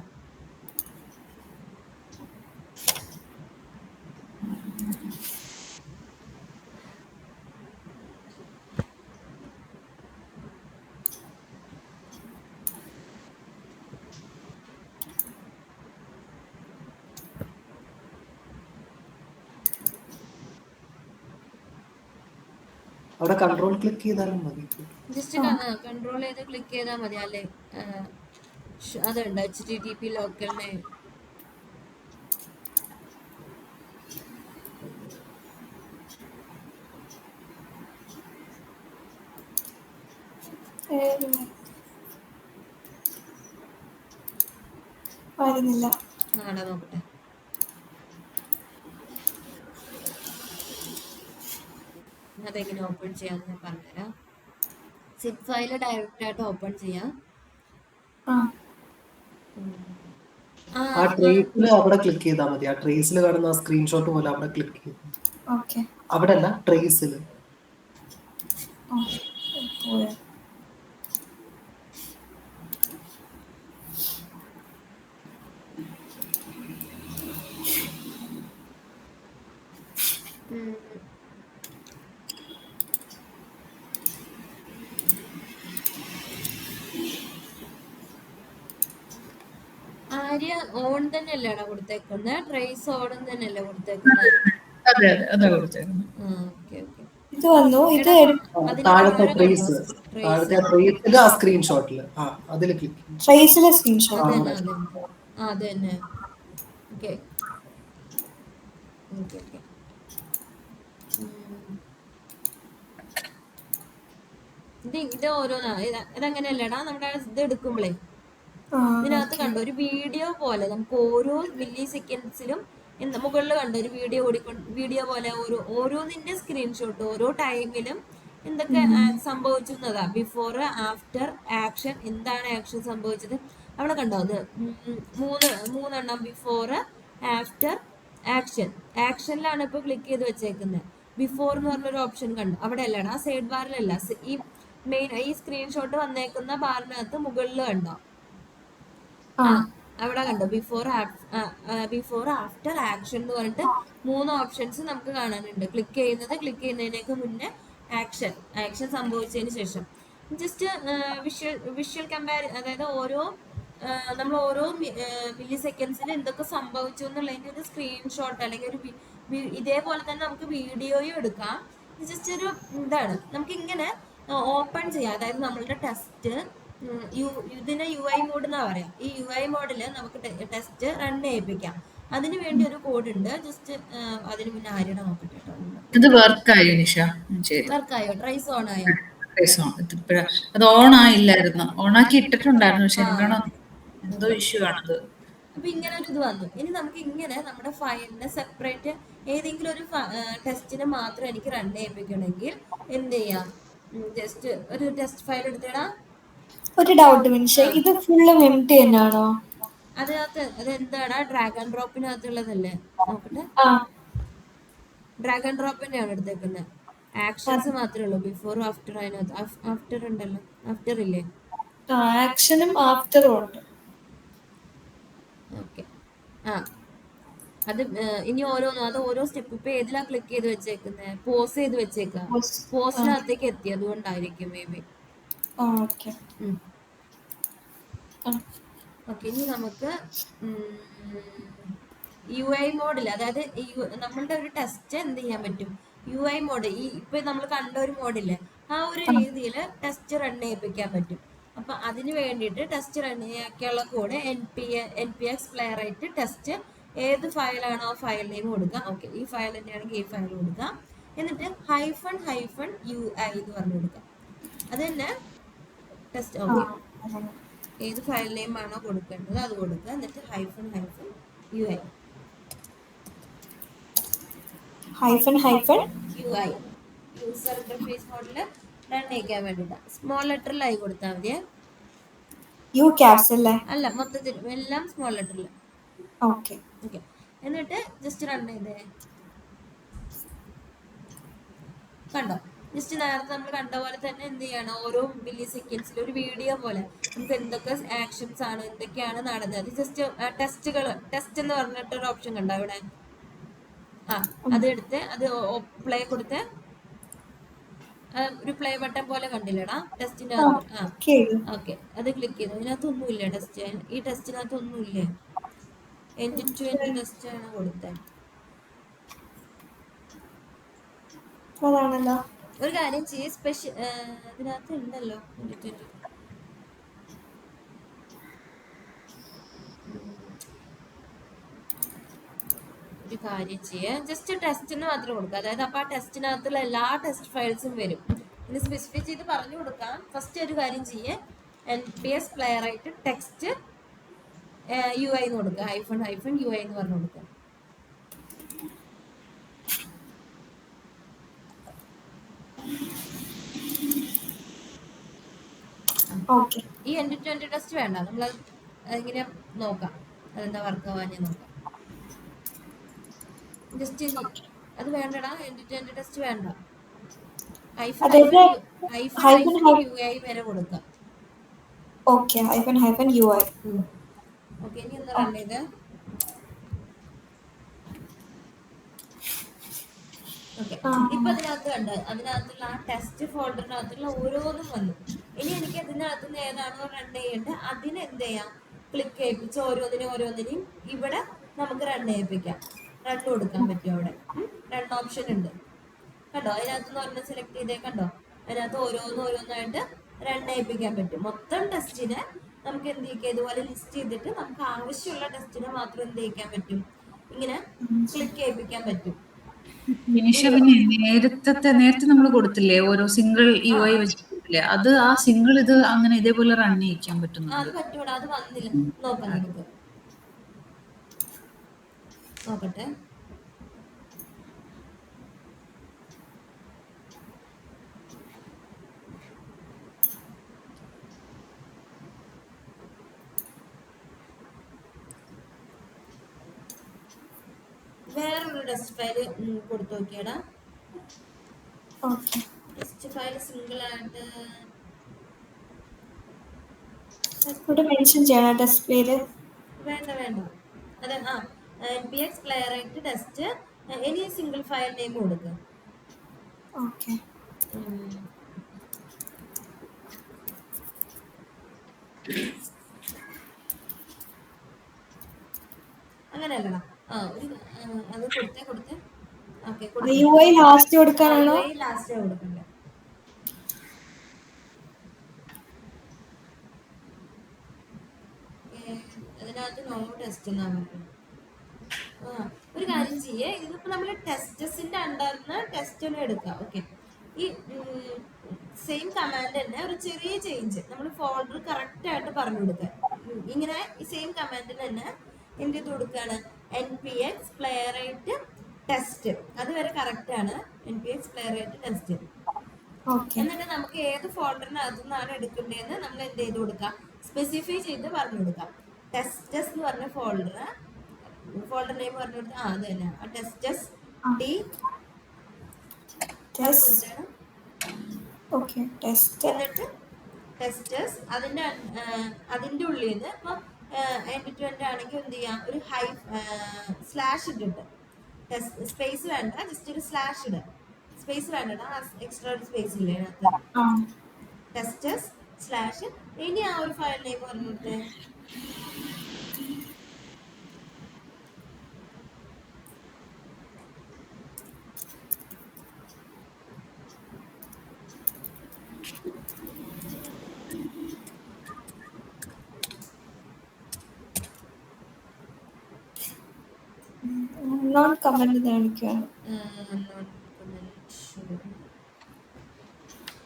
അവിടെ കൺട്രോൾ ക്ലിക്ക് ചെയ്താലും മതി. ജസ്റ്റ് കൺട്രോൾ ചെയ്ത് ക്ലിക്ക് ചെയ്താൽ മതി. അല്ലേ അതുണ്ട് HTTP ലോക്കൽ നെയിം. വരുന്നില്ല. ആടാ നോക്കട്ടെ. അതെങ്ങനെ ഓപ്പൺ ചെയ്യാന്ന് ഞാൻ പറഞ്ഞുതരാം. സിപ്പ് ഫയൽ ഡയറക്റ്റ് ആയിട്ട് ഓപ്പൺ ചെയ്യാം. ആ ട്രേസിൽ അവിടെ ക്ലിക്ക് ചെയ്താൽ മതി. ആ ട്രേസിൽ കാണുന്ന ആ സ്ക്രീൻഷോട്ട് പോലെ അവിടെ ക്ലിക്ക് ചെയ്തു. അവിടെ അല്ല, ട്രേസിൽ. ആര്യ ഓൺ തന്നെയല്ലേടാ കൊടുത്തേക്കുന്നത്? ട്രേസ് ഓൺ തന്നെയല്ലേ കൊടുത്തേക്കുന്നത്? അതെ അതെ അതാ കൊടുത്തേക്കുന്നത്. Okay okay. ഇത് വന്നു. ഇത് താഴത്തെ ട്രേസ്, താഴത്തെ ട്രേസിൽ ആ സ്ക്രീൻഷോട്ടിൽ അതിൽ ക്ലിക്ക് ചെയ്യും. ട്രേസിലെ സ്ക്രീൻഷോട്ട്. അത് തന്നെ. Okay okay okay. ഇത് ഓരോന്നാ. ഇതങ്ങനെയല്ലേടാ നമ്മുടെ ഇത് എടുക്കുമ്പോഴേ ഇതിനകത്ത് കണ്ടോ ഒരു വീഡിയോ പോലെ നമുക്ക് ഓരോ മില്ലി സെക്കൻഡ്സിലും മുകളിൽ കണ്ടോ ഒരു വീഡിയോ പോലെ ഓരോന്നിന്റെ സ്ക്രീൻഷോട്ട് ഓരോ ടൈമിലും എന്തൊക്കെ സംഭവിച്ചു എന്നതാ. ബിഫോർ, ആഫ്റ്റർ, ആക്ഷൻ, എന്താണ് ആക്ഷൻ സംഭവിച്ചത് അവിടെ കണ്ടോ. അത് മൂന്നെണ്ണം. Before, after, action. ആക്ഷനിലാണ് ഇപ്പൊ ക്ലിക്ക് ചെയ്ത് വെച്ചേക്കുന്നത്. ബിഫോർ എന്ന് പറഞ്ഞൊരു ഓപ്ഷൻ കണ്ടു അവിടെ അല്ലടാ, സൈഡ് ബാറിലല്ല, ഈ മെയിൻ ഈ സ്ക്രീൻഷോട്ട് വന്നേക്കുന്ന ബാറിനകത്ത് മുകളിൽ കണ്ടോ. അവിടെ കണ്ടോ ബിഫോർ, ആഫ്റ്റർ, ആക്ഷൻ എന്ന് പറഞ്ഞിട്ട് 3 ഓപ്ഷൻസ് നമുക്ക് കാണാനുണ്ട്. ക്ലിക്ക് ചെയ്യുന്നതിനേക്ക് മുന്നേ ആക്ഷൻ സംഭവിച്ചതിന് ശേഷം ജസ്റ്റ് വിഷ്വൽ അതായത് നമ്മൾ ഓരോ മില്ലി സെക്കൻഡ്സിൽ എന്തൊക്കെ സംഭവിച്ചു എന്നുള്ളതിന്റെ ഒരു സ്ക്രീൻഷോട്ട് അല്ലെങ്കിൽ ഒരു ഇതേപോലെ തന്നെ നമുക്ക് വീഡിയോയും എടുക്കാം. ജസ്റ്റ് ഒരു ഇതാണ് നമുക്ക് ഇങ്ങനെ ഓപ്പൺ ചെയ്യാം. അതായത് നമ്മളുടെ ടെസ്റ്റ് ഇതിനെ UI മോഡ് എന്നാ പറയാം. ഈ UI മോഡില് നമുക്ക് ടെസ്റ്റ് റൺ ചെയ്യിപ്പിക്കാം. അതിനു വേണ്ടി ഒരു കോഡ് ഉണ്ട്. ജസ്റ്റ് അതിന് മുന്നേ ആര്യയുടെ നോക്കട്ടെ കേട്ടോ. ഇത് വർക്കായോ നിഷ? വർക്കായോ? ട്രൈസ് ഓൺ ആയോ? അത് ഓൺ ആയില്ലായിരുന്നു. ഓണാക്കി ഇട്ടിട്ടുണ്ടായിരുന്നു, പക്ഷെ എന്താണ് എന്തോ ഇഷ്യൂ ആണത്. അപ്പൊ ഇങ്ങനെ ഒരു ഇത് വന്നു. ഇനി നമുക്ക് ഇങ്ങനെ നമ്മുടെ ഫയലിനെ സെപ്പറേറ്റ് ഏതെങ്കിലും ഒരു ടെസ്റ്റിനെ മാത്രം എനിക്ക് റൺ ചെയ്യിപ്പിക്കണമെങ്കിൽ എന്ത് ചെയ്യാം? ജസ്റ്റ് ഒരു ടെസ്റ്റ് ഫയൽ എടുത്തിടാം. ഒരു ഡൗട്ട് മനുഷ്യ, ഇത് ഫുള്ളും എംപ്റ്റി തന്നെയാണോ? അതിനകത്ത് അതെന്താടാ ഡ്രാഗ് ആൻഡ് ഡ്രോപ്പിനകത്തുള്ളതല്ലേ? നോക്കട്ടെ. ഡ്രാഗ് ആൻഡ് ഡ്രോപ്പ് തന്നെയാണ് എടുത്തേക്കുന്നത്. ആക്ഷൻസ് മാത്രമേ ഉള്ളൂ. ബിഫോർ, ആഫ്റ്റർ അതിനകത്ത് ആഫ്റ്റർ ഉണ്ടല്ലോ. ആഫ്റ്റർ ഇല്ലേ? ആക്ഷനും ആഫ്റ്ററും ഉണ്ട്. ഓക്കെ. അത് ഇനി അത് ഓരോ സ്റ്റെപ്പ് ഇപ്പൊ ഏതിലാ ക്ലിക്ക് ചെയ്ത് വെച്ചേക്കുന്നത്? പോസ് ചെയ്ത് വെച്ചേക്കാം. പോസ്റ്റിനകത്തേക്ക് എത്തി, അതുകൊണ്ടായിരിക്കും മേ ബി. ഓക്കെ. ഇനി നമുക്ക് UI മോഡിൽ, അതായത് നമ്മളുടെ ഒരു ടെസ്റ്റ് എന്ത് ചെയ്യാൻ പറ്റും? UI മോഡ് ഇപ്പൊ നമ്മൾ കണ്ട ഒരു മോഡില്ലേ, ആ ഒരു രീതിയിൽ ടെസ്റ്റ് റൺ ചെയ്യിപ്പിക്കാൻ പറ്റും. അപ്പൊ അതിന് വേണ്ടിയിട്ട് ടെസ്റ്റ് റൺ ചെയ്യാനുള്ള കോഡ് npx playwright ടെസ്റ്റ്. ഏത് ഫയലാണോ ആ ഫയൽ നെയിം കൊടുക്കുക. ഓക്കെ, ഈ ഫയൽ തന്നെയാണെങ്കിൽ ഈ ഫയൽ കൊടുക്കുക. എന്നിട്ട് ഹൈഫൺ ഹൈഫൺ UI എന്ന് പറഞ്ഞു കൊടുക്കാം. അത് തന്നെ ടെസ്റ്റ്. ആ ഓക്കെ, അങ്ങനെ. ഏത് ഫയൽ നെയിം ആണോ കൊടുക്കേണ്ടത് അത് കൊടുക്കുക. എന്നിട്ട് hyphen hyphen UI hyphen UI user interface മോഡിൽ റൺ ചെയ്യിക്കാൻ വേണ്ടിയിട്ട് സ്മോൾ ലെറ്ററിലായി കൊടുത്താൽ മതിയേ. യു ക്യാപ്സ് അല്ലേ? അല്ല, മൊത്തത്തിൽ എല്ലാം സ്മോൾ ലെറ്ററിൽ. ഓക്കെ. ഓക്കെ, എന്നിട്ട് ജസ്റ്റ് റൺ ചെയ്തേ. കണ്ടോ, ജസ്റ്റ് നേരത്തെ നമ്മൾ കണ്ട പോലെ തന്നെ എന്ത് ചെയ്യണം, ഓരോ മില്ലി സെക്കൻഡ്സിൽ ഒരു വീഡിയോ പോലെ നമുക്ക് എന്തൊക്കെ ആക്ഷൻസ് ആണ്, എന്തൊക്കെയാണ് നടന്നത്. ജസ്റ്റ് ടെസ്റ്റ് എന്ന് പറഞ്ഞിട്ടൊരു ഓപ്ഷൻ കണ്ടോ ഇവിടെ? ആ, അതെടുത്ത് അത് പ്ലേ കൊടുത്ത് ഒരു പ്ലേ ബട്ടൺ പോലെ കണ്ടില്ലടാ ടെസ്റ്റിന്റെ അകത്ത്. ആ, ഓക്കെ. ഓക്കെ, അത് ക്ലിക്ക് ചെയ്തു. ഇതിനകത്തൊന്നുമില്ല ടെസ്റ്റ്, ഈ ടെസ്റ്റിനകത്തൊന്നുമില്ലേ? എൻഡ് ടു എൻഡ് ടെസ്റ്റ് ആണ് കൊടുത്തത്. അതാണല്ലോ. ഒരു കാര്യം ചെയ്യ്, സ്പെഷ്യൽ ഇതിനകത്ത് ഉണ്ടല്ലോ എൻഡ് ടു എൻഡ്. ഒരു കാര്യം ചെയ്യേ, ജസ്റ്റ് ടെസ്റ്റിന് മാത്രം കൊടുക്കുക. അതായത് അപ്പൊ ആ ടെസ്റ്റിനകത്തുള്ള എല്ലാ ടെസ്റ്റ് ഫയൽസും വരും. ഇനി സ്പെസിഫൈ ചെയ്ത് പറഞ്ഞു കൊടുക്കാം. ഫസ്റ്റ് ഒരു കാര്യം ചെയ്യേ, NPS പ്ലെയർ ആയിട്ട് ടെക്സ്റ്റ് UI എന്ന് കൊടുക്കുക. ഹൈഫൺ ഹൈഫൺ UI എന്ന് പറഞ്ഞു കൊടുക്കുക. ഓക്കെ. ഈ എൻഡ് ടു എൻഡ് ടെസ്റ്റ് വേണ്ട, നമ്മൾ അതിങ്ങനെ നോക്കാം അതെന്താ വർക്ക് ആവാൻ നോക്കാം. ജസ്റ്റ് അത് വേണ്ടടാ, എൻഡ് ടു എൻഡ് ടെസ്റ്റ് വേണ്ട. ഹൈഫൺ അതായത് ഹൈഫൺ ഹൈഫൺ ഹൈഫൺ UI വരെ കൊടുക്കാം. ഓക്കെ. Hyphen UI. ഓക്കെ, ഇനി ഒന്ന് റൺ ചെയ്ത്. ഓക്കെ, ഇപ്പൊ അതിനകത്ത് കണ്ട് അതിനകത്തുള്ള ആ ടെസ്റ്റ് ഫോൾഡറിനകത്തുള്ള ഓരോന്നും വന്നു. ഇനി എനിക്ക് അതിനകത്ത് നിന്ന് ഏതാണോ റൺ ചെയ്യേണ്ടത് അതിന് എന്ത് ചെയ്യാം, ക്ലിക്ക് ചെയ്യിപ്പിച്ച് ഓരോന്നിനെയും ഇവിടെ നമുക്ക് റൺ ചെയ്യിപ്പിക്കാം. റൺ കൊടുക്കാൻ പറ്റും അവിടെ. റൺ ഓപ്ഷൻ ഉണ്ട് കണ്ടോ? അതിനകത്ത് നിന്ന് ഒരെണ്ണം സെലക്ട് ചെയ്തേ കണ്ടോ? അതിനകത്ത് ഓരോന്നായിട്ട് റൺ ചെയ്യിപ്പിക്കാൻ പറ്റും. മൊത്തം ടെസ്റ്റിനെ നമുക്ക് എന്ത് ചെയ്യിക്കാം, ഇതുപോലെ ലിസ്റ്റ് ചെയ്തിട്ട് നമുക്ക് ആവശ്യമുള്ള ടെസ്റ്റിനെ മാത്രം എന്ത് ചെയ്യിക്കാൻ പറ്റും, ഇങ്ങനെ ക്ലിക്ക് ചെയ്യിപ്പിക്കാൻ പറ്റും. വിനിഷ, പിന്നെ നേരത്തെ നമ്മൾ കൊടുത്തില്ലേ ഓരോ സിംഗിൾ UI വെച്ചിട്ടില്ലേ, അത് ആ സിംഗിൾ ഇത് അങ്ങനെ ഇതേപോലെ റൺ ചെയ്യിക്കാൻ അത് പറ്റുന്നുണ്ട്. പറ്റൂടാ, അത് വന്നില്ല. നോക്കാം നമുക്ക്, നോക്കട്ടെ. വേറൊരു ടെസ്റ്റ് ഫയൽ കൊടുത്തു നോക്കിയടാ. ഓക്കെ. ടെസ്റ്റ് ഫയൽ സിംഗിൾ ആയിട്ട് ഇവിടെ മെൻഷൻ ചെയ്യണം ടെസ്റ്റ് പേര്. വേണ്ട. അതെ, NPS പ്ലെയർ ആയിട്ട് ടെസ്റ്റ് ഇനി സിംഗിൾ ഫയൽ നെയിം കൊടുക്കുക. ഓക്കെ. അങ്ങനെയല്ലടാ, അത് കൊടുത്തേ. ഓക്കെ, UI ലാസ്റ്റ് കൊടുക്കാനാണോ? ലാസ്റ്റ് കൊടുക്കണ്ടേ. അതിനകത്ത് നോ ടെസ്റ്റ് എന്നാണ്. ഒരു കാര്യം ചെയ്യേ, ഇതിപ്പോ നമ്മള് ടെസ്റ്റസിന്റെ അണ്ടറിന്ന് ടെസ്റ്റ് എടുക്കാം. ഓക്കെ, ഈ സെയിം കമാൻഡ് തന്നെ ഒരു ചെറിയ ചേഞ്ച്, നമ്മൾ ഫോൾഡർ കറക്റ്റ് ആയിട്ട് പറഞ്ഞു കൊടുക്കുക. ഇങ്ങനെ ഈ സെയിം കമാൻഡിന് തന്നെ എന്ത് ചെയ്ത് കൊടുക്കുകയാണ്, NPX പ്ലെയർ ആയിട്ട് ടെസ്റ്റ്. അതുവരെ കറക്റ്റ് ആണ്, NPX പ്ലെയർ ആയിട്ട് ടെസ്റ്റ്. എന്നിട്ട് നമുക്ക് ഏത് ഫോൾഡറിനകത്തു നിന്നാണ് എടുക്കേണ്ടതെന്ന് നമ്മൾ എന്ത് ചെയ്ത് കൊടുക്കാം, സ്പെസിഫൈ ചെയ്ത് പറഞ്ഞു കൊടുക്കാം. ടെസ്റ്റസ് എന്ന് പറഞ്ഞ ഫോൾഡർ നെയിം പറഞ്ഞു കൊടുത്താൽ അത് തന്നെ ടെസ്റ്റസ് D എന്നിട്ട് ടെസ്റ്റസ് അതിന്റെ ഉള്ളിൽ നിന്ന് ഇപ്പൊ എൻഡ് ടു എൻഡ് ആണെങ്കിൽ എന്ത് ചെയ്യാം, ഒരു സ്ലാഷ് ഇട്ടിട്ട് സ്പേസ് വേണ്ട, ജസ്റ്റ് ഒരു സ്ലാഷ് ഇടുക. സ്പേസ് വേണ്ടടാ, എക്സ്ട്രാ ഒരു സ്പേസ് ഇല്ലേ അതിനകത്ത്. ടെസ്റ്റസ് സ്ലാഷ് ഇനി ആ ഒരു ഫയൽ നെയിം പറഞ്ഞു കൊടുത്തേ. നോൺ കമന്റ് കാണിക്കുകയാണ്.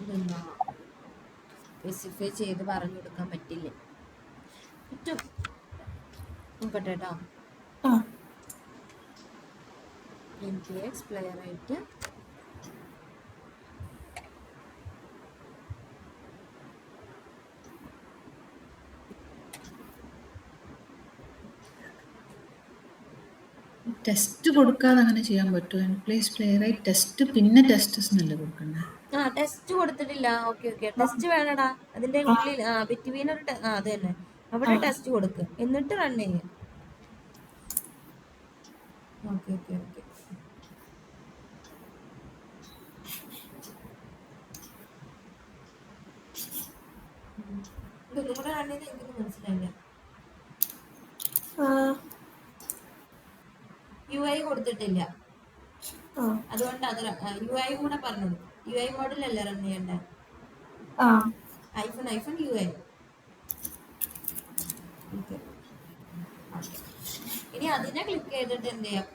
ഇതെന്താ സ്പെസിഫൈ ചെയ്ത് പറഞ്ഞു കൊടുക്കാൻ പറ്റില്ലേ? പറ്റും, നോക്കട്ടെ കേട്ടോ. ആ NPX പ്ലെയറായിട്ട് ടെസ്റ്റ് കൊടുക്കാതെ അങ്ങനെ ചെയ്യാൻ പറ്റുമോ? പ്ലേസ് പ്ലെയറായി ടെസ്റ്റ് പിന്നെ ടെസ്റ്റസ് എന്നല്ലേ കൊടുക്കണ്ടേ? ടെസ്റ്റ് കൊടുത്തിട്ടില്ല. ഓക്കെ ഓക്കെ, ടെസ്റ്റ് വേണടാ. അതിന്റെ ഉള്ളിൽ ബിറ്റ്വീൻ ഒരു അത് തന്നെ, അവിടെ ടെസ്റ്റ് കൊടുക്ക്, എന്നിട്ട് റൺ ചെയ്യും. Okay okay okay. ഇതൊന്നും കൂടെ റൺ ചെയ്ത് എനിക്കൊന്നും മനസ്സിലായില്ല. UI കൊടുത്തിട്ടില്ല, അതുകൊണ്ട് അത് UI കൂടെ പറഞ്ഞു കൊടുക്കും. UI മോഡിലല്ലേ റൺ ചെയ്യണ്ടേ? -UI. ഓക്കെ, ഇനി അതിനെ ക്ലിക്ക് ചെയ്തിട്ട് എന്ത് ചെയ്യാം,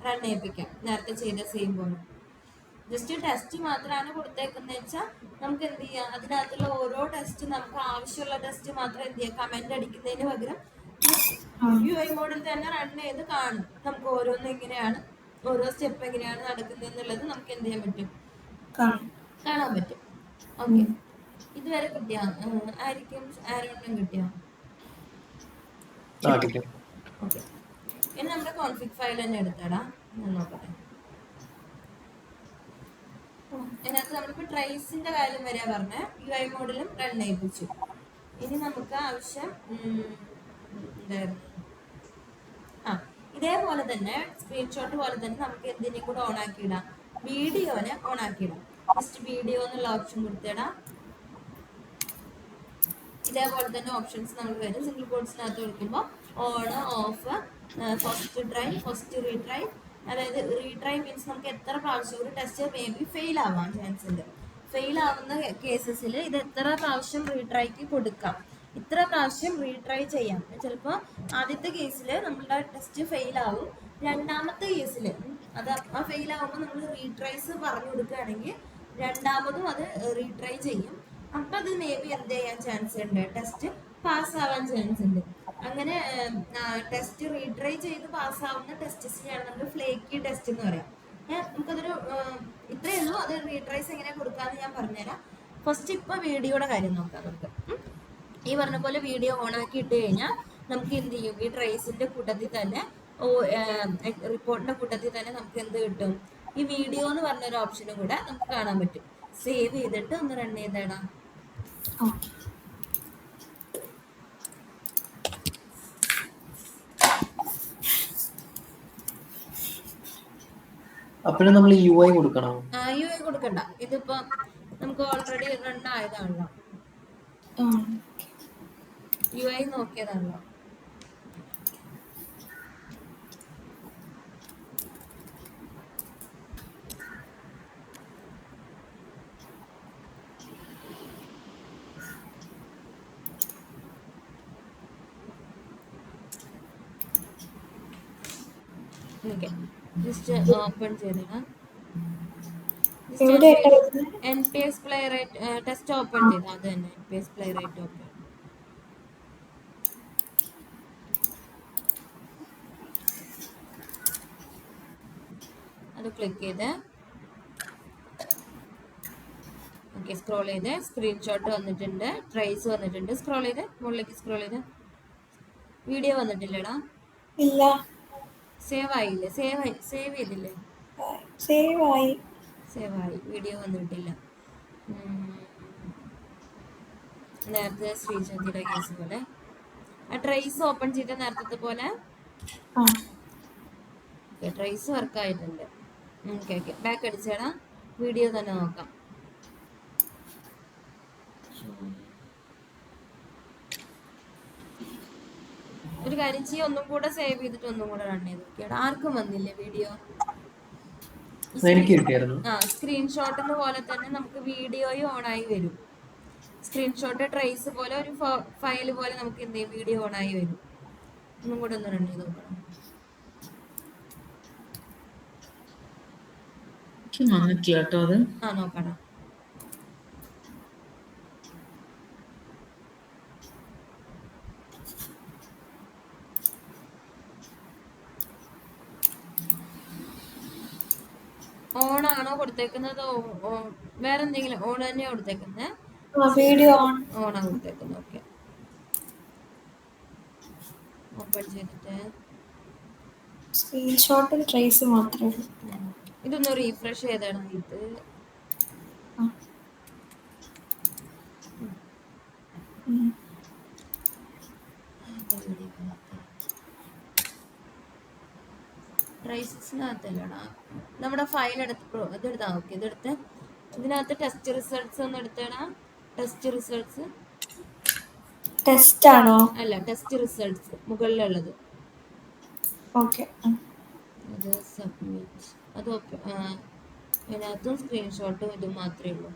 റൺ ചെയ്യിപ്പിക്കാം. നേരത്തെ ചെയ്ത സെയിം പോലെ. ജസ്റ്റ് ടെസ്റ്റ് മാത്രമാണ് കൊടുത്തേക്കുന്നത് വെച്ചാൽ നമുക്ക് എന്ത് ചെയ്യാം, അതിനകത്തുള്ള ഓരോ ടെസ്റ്റ് നമുക്ക് ആവശ്യമുള്ള ടെസ്റ്റ് മാത്രം എന്ത് ചെയ്യാം, കമന്റ് അടിക്കുന്നതിന് പകരം UI മോഡിൽ തന്നെ റൺ ചെയ്ത് കാണും. നമുക്ക് ഓരോന്നും എങ്ങനെയാണ്, ഓരോ സ്റ്റെപ്പ് എങ്ങനെയാണ് നടക്കുന്നത് എന്നുള്ളത് നമുക്ക് എന്ത് ചെയ്യാൻ പറ്റും, കാണാൻ പറ്റും. ഓക്കെ, ഇതുവരെ കിട്ടിയ ആയിരിക്കും ആരോടും കിട്ടിയ. ഓക്കെ, ഇനി നമ്മുടെ കോൺഫിഗ് ഫയൽ തന്നെ എടുത്തടാ, ഞാൻ നോക്കട്ടെ. അതിനകത്ത് നമ്മളിപ്പോ ട്രേസിന്റെ കാര്യം വരെയാ പറഞ്ഞ, UI മോഡിലും റൺ ചെയ്യിപ്പിച്ചു. ഇനി നമുക്ക് ആവശ്യം എന്തായിരുന്നു, ഇതേപോലെ തന്നെ സ്ക്രീൻഷോട്ട് പോലെ തന്നെ നമുക്ക് എന്തിനേയും കൂടെ ഓൺ ആക്കിയിടാം, വീഡിയോനെ ഓൺ ആക്കിയിടാം. ജസ്റ്റ് വീഡിയോ എന്നുള്ള ഓപ്ഷൻ കൊടുത്തിടാം. ഇതേപോലെ തന്നെ ഓപ്ഷൻസ് നമുക്ക് വരും. സിംഗിൾ കോഡ്സിനകത്ത് കൊടുക്കുമ്പോൾ on, off, first try, first retry. അതായത് റീട്രൈ മീൻസ് നമുക്ക് എത്ര പ്രാവശ്യം ഒരു ടെസ്റ്റ് മേ ബി ഫെയിൽ ആവാൻ ചാൻസ് ഉണ്ട്. ഫെയിൽ ആവുന്ന കേസസിൽ ഇത് എത്ര പ്രാവശ്യം റീട്രൈക്ക് കൊടുക്കാം, ഇത്ര പ്രാവശ്യം റീട്രൈ ചെയ്യാം. ചിലപ്പോൾ ആദ്യത്തെ കേസിൽ നമ്മളുടെ ടെസ്റ്റ് ഫെയിൽ ആവും, രണ്ടാമത്തെ കേസിൽ അത് ആ ഫെയിൽ ആവുമ്പോൾ നമ്മൾ റീട്രൈസ് പറഞ്ഞു കൊടുക്കുകയാണെങ്കിൽ രണ്ടാമതും അത് റീട്രൈ ചെയ്യും. അപ്പൊ അത് മേ ബി എന്ത് ചെയ്യാൻ ചാൻസ് ഉണ്ട്, ടെസ്റ്റ് പാസ് ആവാൻ ചാൻസ് ഉണ്ട്. അങ്ങനെ ടെസ്റ്റ് റീട്രൈ ചെയ്ത് പാസ്സാവുന്ന ടെസ്റ്റിനെയാണ് നമ്മൾ ഫ്ലേക്കി ടെസ്റ്റ് എന്ന് പറയാം. നമുക്കതൊരു ഇത്രയേ ഉള്ളൂ. അത് റീട്രൈസ് എങ്ങനെ കൊടുക്കാന്ന് ഞാൻ പറഞ്ഞുതരാം. ഫസ്റ്റ് ഇപ്പൊ വീഡിയോയുടെ കാര്യം നോക്കാം. നമുക്ക് ഈ പറഞ്ഞ പോലെ വീഡിയോ ഓൺ ആക്കി ഇട്ട് കഴിഞ്ഞാൽ നമുക്ക് എന്ത് ചെയ്യും, ഈ ട്രേസിന്റെ കൂട്ടത്തിൽ തന്നെ റിപ്പോർട്ടിന്റെ കൂട്ടത്തിൽ തന്നെ നമുക്ക് എന്ത് കിട്ടും, ഈ വീഡിയോ എന്ന് പറഞ്ഞൊരു ഓപ്ഷനും കൂടെ നമുക്ക് കാണാൻ പറ്റും. സേവ് ചെയ്തിട്ട് ഒന്ന് റൺ ചെയ്തിടാം. അപ്പോഴും നമ്മൾ UI കൊടുക്കണം. UI കൊടുക്കണ്ട, ഇതിപ്പോ നമുക്ക് ഓൾറെഡി റൺ ആയതാണല്ലോ, UI നോക്കിയതാണല്ലോ. ജസ്റ്റ് ഓപ്പൺ ചെയ്തിടാം. NPX പ്ലെയറായിട്ട് ടെസ്റ്റ് ഓപ്പൺ ചെയ്ത് അത് തന്നെ NPX പ്ലെയറായിട്ട് ഓപ്പൺ. അത് ക്ലിക്ക് ചെയ്ത് ഓക്കെ, സ്ക്രോൾ ചെയ്ത് സ്ക്രീൻഷോട്ട് വന്നിട്ടുണ്ട്, ട്രേസ് വന്നിട്ടുണ്ട്. സ്ക്രോൾ ചെയ്ത് മുകളിലേക്ക് സ്ക്രോൾ ചെയ്ത് വീഡിയോ വന്നിട്ടില്ലടാ, ഇല്ല. സേവ് ആയില്ലേ, സേവ് ചെയ്തില്ലേ, സേവ് ആയി, വീഡിയോ വന്നിട്ടില്ല. നേരത്തെ ശ്രീജന്തിയുടെ കേസ് പോലെ ആ ട്രേസ് ഓപ്പൺ ചെയ്ത നേരത്തെ പോലെ ട്രേസ് വർക്ക് ആയിട്ടുണ്ട്. ഓക്കെ ഓക്കെ, ബാക്ക് അടിച്ചേടാ, വീഡിയോ തന്നെ നോക്കാം. ഒരു കാര്യം ചെയ്യും, ഒന്നും കൂടെ സേവ് ചെയ്തിട്ട് ഒന്നും കൂടെ റൺ ചെയ്ത് നോക്കിയാടാ. ആർക്കും വന്നില്ലേ വീഡിയോ? സ്ക്രീൻഷോട്ടിന് പോലെ തന്നെ നമുക്ക് വീഡിയോയും ഓൺ ആയി വരും. സ്ക്രീൻഷോട്ട് ട്രേസ് പോലെ ഒരു ഫയൽ പോലെ നമുക്ക് എന്ത് ചെയ്യും, വീഡിയോ ഓൺ ആയി വരും. ഒന്നും കൂടെ ഒന്ന് റൺ ചെയ്ത് നോക്കണം. എനിക്ക് വന്നിട്ടില്ല കേട്ടോ അത്. നോക്കണം. ഓണാണോ കൊടുത്തേക്കുന്നത്? വേറെ എന്തെങ്കിലും ഓൺ തന്നെയാ കൊടുത്തേക്കുന്നത്? Video on. ഓണാ കൊടുത്തേക്കുന്നത്. ഓക്കെ, ഓപ്പൺ ചെയ്തിട്ട് സ്ക്രീൻഷോട്ടും ട്രേസ് മാത്രമേ ഉള്ളൂ. ഇതൊന്ന് റീഫ്രഷ് ചെയ്തണം. ഇത് ട്രേസസിനകത്തല്ലടാ, നമ്മുടെ ഫയൽ ഇതെടുത്താ. ഓക്കെ, ഇതെടുത്ത് ഇതിനകത്ത് ടെസ്റ്റ് റിസൾട്ട്സ് ഒന്ന് എടുത്തേടാ. ടെസ്റ്റ് റിസൾട്ട്സ് ടെസ്റ്റ് ആണോ? അല്ല, ടെസ്റ്റ് റിസൾട്ട്സ് മുകളിലുള്ളത്. ഓക്കെ, അത് സബ്മിറ്റ്. അത് അതിനകത്തും സ്ക്രീൻഷോട്ടും ഇതും മാത്രമേ ഉള്ളൂ.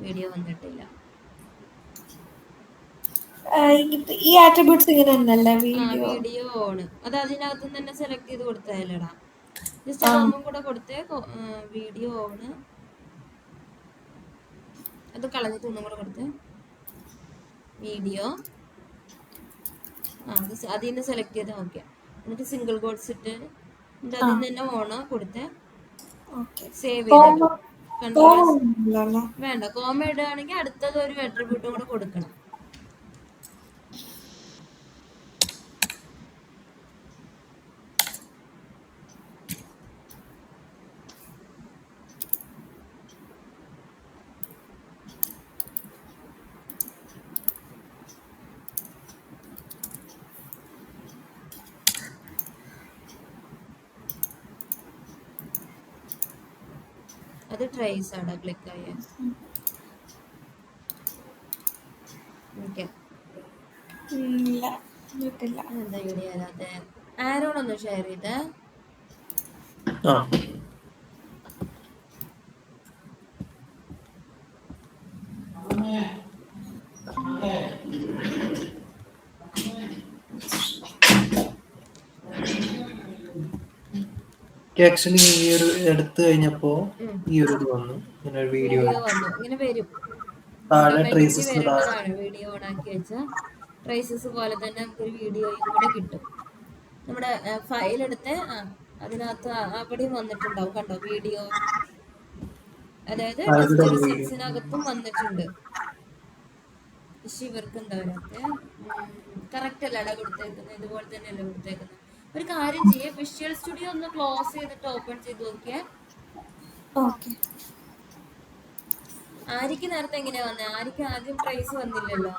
വീഡിയോ വന്നിട്ടില്ല. ഈ ആട്രിബ്യൂട്ട്സ് ഇങ്ങനെ തന്നെയല്ലേ? Video on. അത് അതിനകത്ത് തന്നെ സെലക്ട് ചെയ്ത് കൊടുത്താലടാ. ജസ്റ്റ് അതൊന്നും കൂടെ കൊടുത്തേ. വീഡിയോ ഓണ് അത് കളഞ്ഞിട്ട് ഒന്നും കൂടെ കൊടുത്തേ. വീഡിയോ അതിൽ നിന്ന് സെലക്ട് ചെയ്ത് നോക്കിയാ, എന്നിട്ട് സിംഗിൾ കോഡ്സ് ഇട്ട് എന്നിട്ട് അതിൽ നിന്ന് തന്നെ ഓണോ കൊടുത്തേ. സേവ് ചെയ്തിട്ട് വേണ്ട, കോമ ഇടുകയാണെങ്കിൽ അടുത്തത് ഒരു അട്രിബ്യൂട്ടും കൂടെ കൊടുക്കണം. അത് ട്രേസ് ആണ്, ക്ലിക്ക് ആയ. ഓക്കെ, എന്താ ഇവിടെ അല്ലാതെ ആരോടൊന്ന് ഷെയർ ചെയ്തേ. ആക്ച്വലി ഈ ഒരു എടുത്തു കഴിഞ്ഞപ്പോ ഈ ഒരു ഇത് വന്നു, ഇങ്ങനെ വീഡിയോ വന്നു. ഇങ്ങനെ വരും, താഴെ ട്രേസസ് വരേണ്ടതാണ്. വീഡിയോ ഓൺ ആക്കി വെച്ചാൽ ട്രേസസ് പോലെ തന്നെ നമുക്കൊരു വീഡിയോയും കൂടെ കിട്ടും. നമ്മുടെ ഫയൽ എടുത്ത് അതിനകത്ത് അവിടെയും വന്നിട്ടുണ്ടാവും, കണ്ടോ? വീഡിയോ, അതായത് ടെസ്റ്റ് റിസൾട്ട്സിനകത്തും വന്നിട്ടുണ്ട്. പക്ഷെ ഇവർക്ക് എന്താ അതിനകത്ത് കറക്റ്റ് അല്ലടാ കൊടുത്തേക്കുന്നത്, ഇതുപോലെ തന്നെയല്ലേ കൊടുത്തേക്കുന്നത്. ഒരു കാര്യം ചെയ്യേ, വിഷ്വൽ സ്റ്റുഡിയോ ഒന്ന് ക്ലോസ് ചെയ്തിട്ട് ഓപ്പൺ ചെയ്ത് നോക്കിയേ. ആരിക്ക് നേരത്തെ എങ്ങനെയാ വന്നേ? ആരിക്ക് ആദ്യം പ്രൈസ് വന്നില്ലല്ലോ.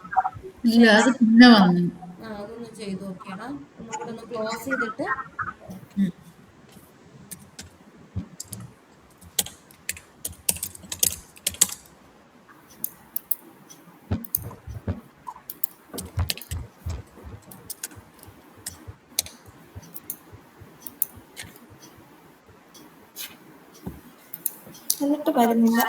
അതൊന്ന് ചെയ്ത് നോക്കിയടാ. ഒന്നും കൂടെ ഒന്ന് ക്ലോസ് ചെയ്തിട്ട് എന്നിട്ട് വരുന്നില്ല.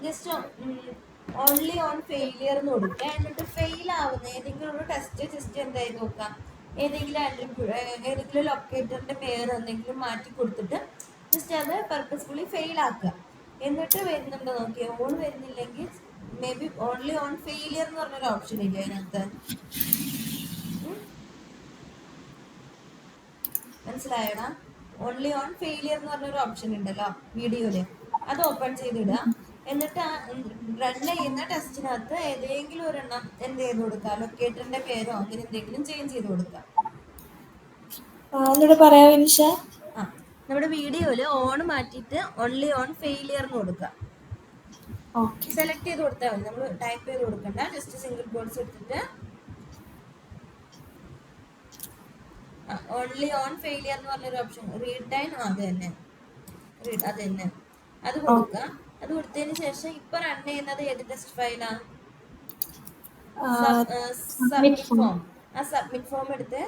ജസ്റ്റ് ഓൺലി ഓൺ ഫെയിലിയർ എന്ന് കൊടുക്കുക. എന്നിട്ട് ഫെയിൽ ആവുന്ന ഏതെങ്കിലും ഒരു ടെസ്റ്റ് ജസ്റ്റ് എന്തായി നോക്കാം. ഏതെങ്കിലും ലൊക്കേറ്ററിന്റെ പേര് എന്തെങ്കിലും മാറ്റി കൊടുത്തിട്ട് ജസ്റ്റ് അത് പർപ്പസ്ഫുള്ളി ഫെയിൽ ആക്കുക. എന്നിട്ട് വരുന്നുണ്ടോ നോക്കിയാൽ. ഓൺ വരുന്നില്ലെങ്കിൽ maybe only on failure എന്ന് പറഞ്ഞൊരു ഓപ്ഷൻ ഇല്ല അതിനകത്ത്. മനസ്സിലായടാ? ഓൺലി ഓൺ ഫെയിലിയർ എന്ന് പറഞ്ഞൊരു ഓപ്ഷൻ ഉണ്ടല്ലോ വീഡിയോയില്, അത് ഓപ്പൺ ചെയ്തിടുക. എന്നിട്ട് റൺ ചെയ്യുന്ന ടെസ്റ്റിനകത്ത് ഏതെങ്കിലും ഒരെണ്ണം എന്ത് ചെയ്ത് കൊടുക്കുക, ലൊക്കേറ്ററിന്റെ പേരോ അങ്ങനെ എന്തെങ്കിലും ചേഞ്ച് ചെയ്ത് കൊടുക്കുക. നമ്മുടെ വീഡിയോയില് ഓൺ മാറ്റിയിട്ട് ഓൺലി ഓൺ ഫെയിലിയർ എന്ന് കൊടുക്കുക. സെലക്ട് ചെയ്ത് കൊടുത്താൽ മതി, നമ്മൾ ടൈപ്പ് ചെയ്ത് കൊടുക്കണ്ട. ജസ്റ്റ് സിംഗിൾ കോഡ്സ് എടുത്തിട്ട് ഓൺലി ഓൺ ഫെയിലിയർ എന്ന് പറഞ്ഞൊരു ഓപ്ഷൻ, റീഡ് ടൈം അത് തന്നെ അത് കൊടുക്കുക. അത് കൊടുത്തതിന് ശേഷം ഇപ്പൊ റൺ ചെയ്യുന്നത് ഏത് test ഫയലാ? submit submit form. Form. ആ സബ്മിറ്റ് ഫോം എടുത്ത്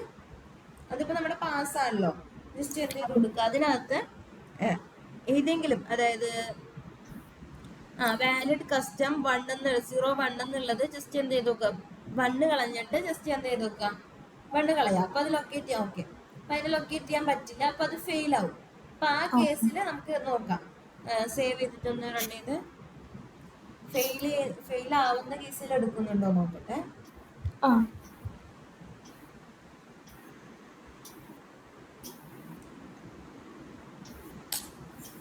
അതിപ്പോ നമ്മുടെ പാസ്സാണല്ലോ, ജസ്റ്റ് എന്ത് ചെയ്ത് കൊടുക്കുക, അതിനകത്ത് ഏതെങ്കിലും, അതായത് വാലിഡ് കസ്റ്റം 01 എന്നുള്ളത് ജസ്റ്റ് എന്ത് ചെയ്ത് നോക്കുക, 1 കളഞ്ഞിട്ട് ജസ്റ്റ് എന്ത് ചെയ്ത് നോക്കുക, 1 കളയാം. അപ്പൊ അത് ലൊക്കേറ്റ് ചെയ്യാം. ഓക്കെ, അപ്പൊ അതിന് ലൊക്കേറ്റ് ചെയ്യാൻ പറ്റില്ല, അപ്പൊ അത് ഫെയിൽ ആവും. അപ്പൊ ആ കേസിൽ നമുക്ക് നോക്കാം, സേവ് ചെയ്തിട്ടൊന്ന് റൺ ചെയ്ത് ഫെയിൽ ആവുന്ന കേസിൽ എടുക്കുന്നുണ്ടോ നോക്കട്ടെ. ആ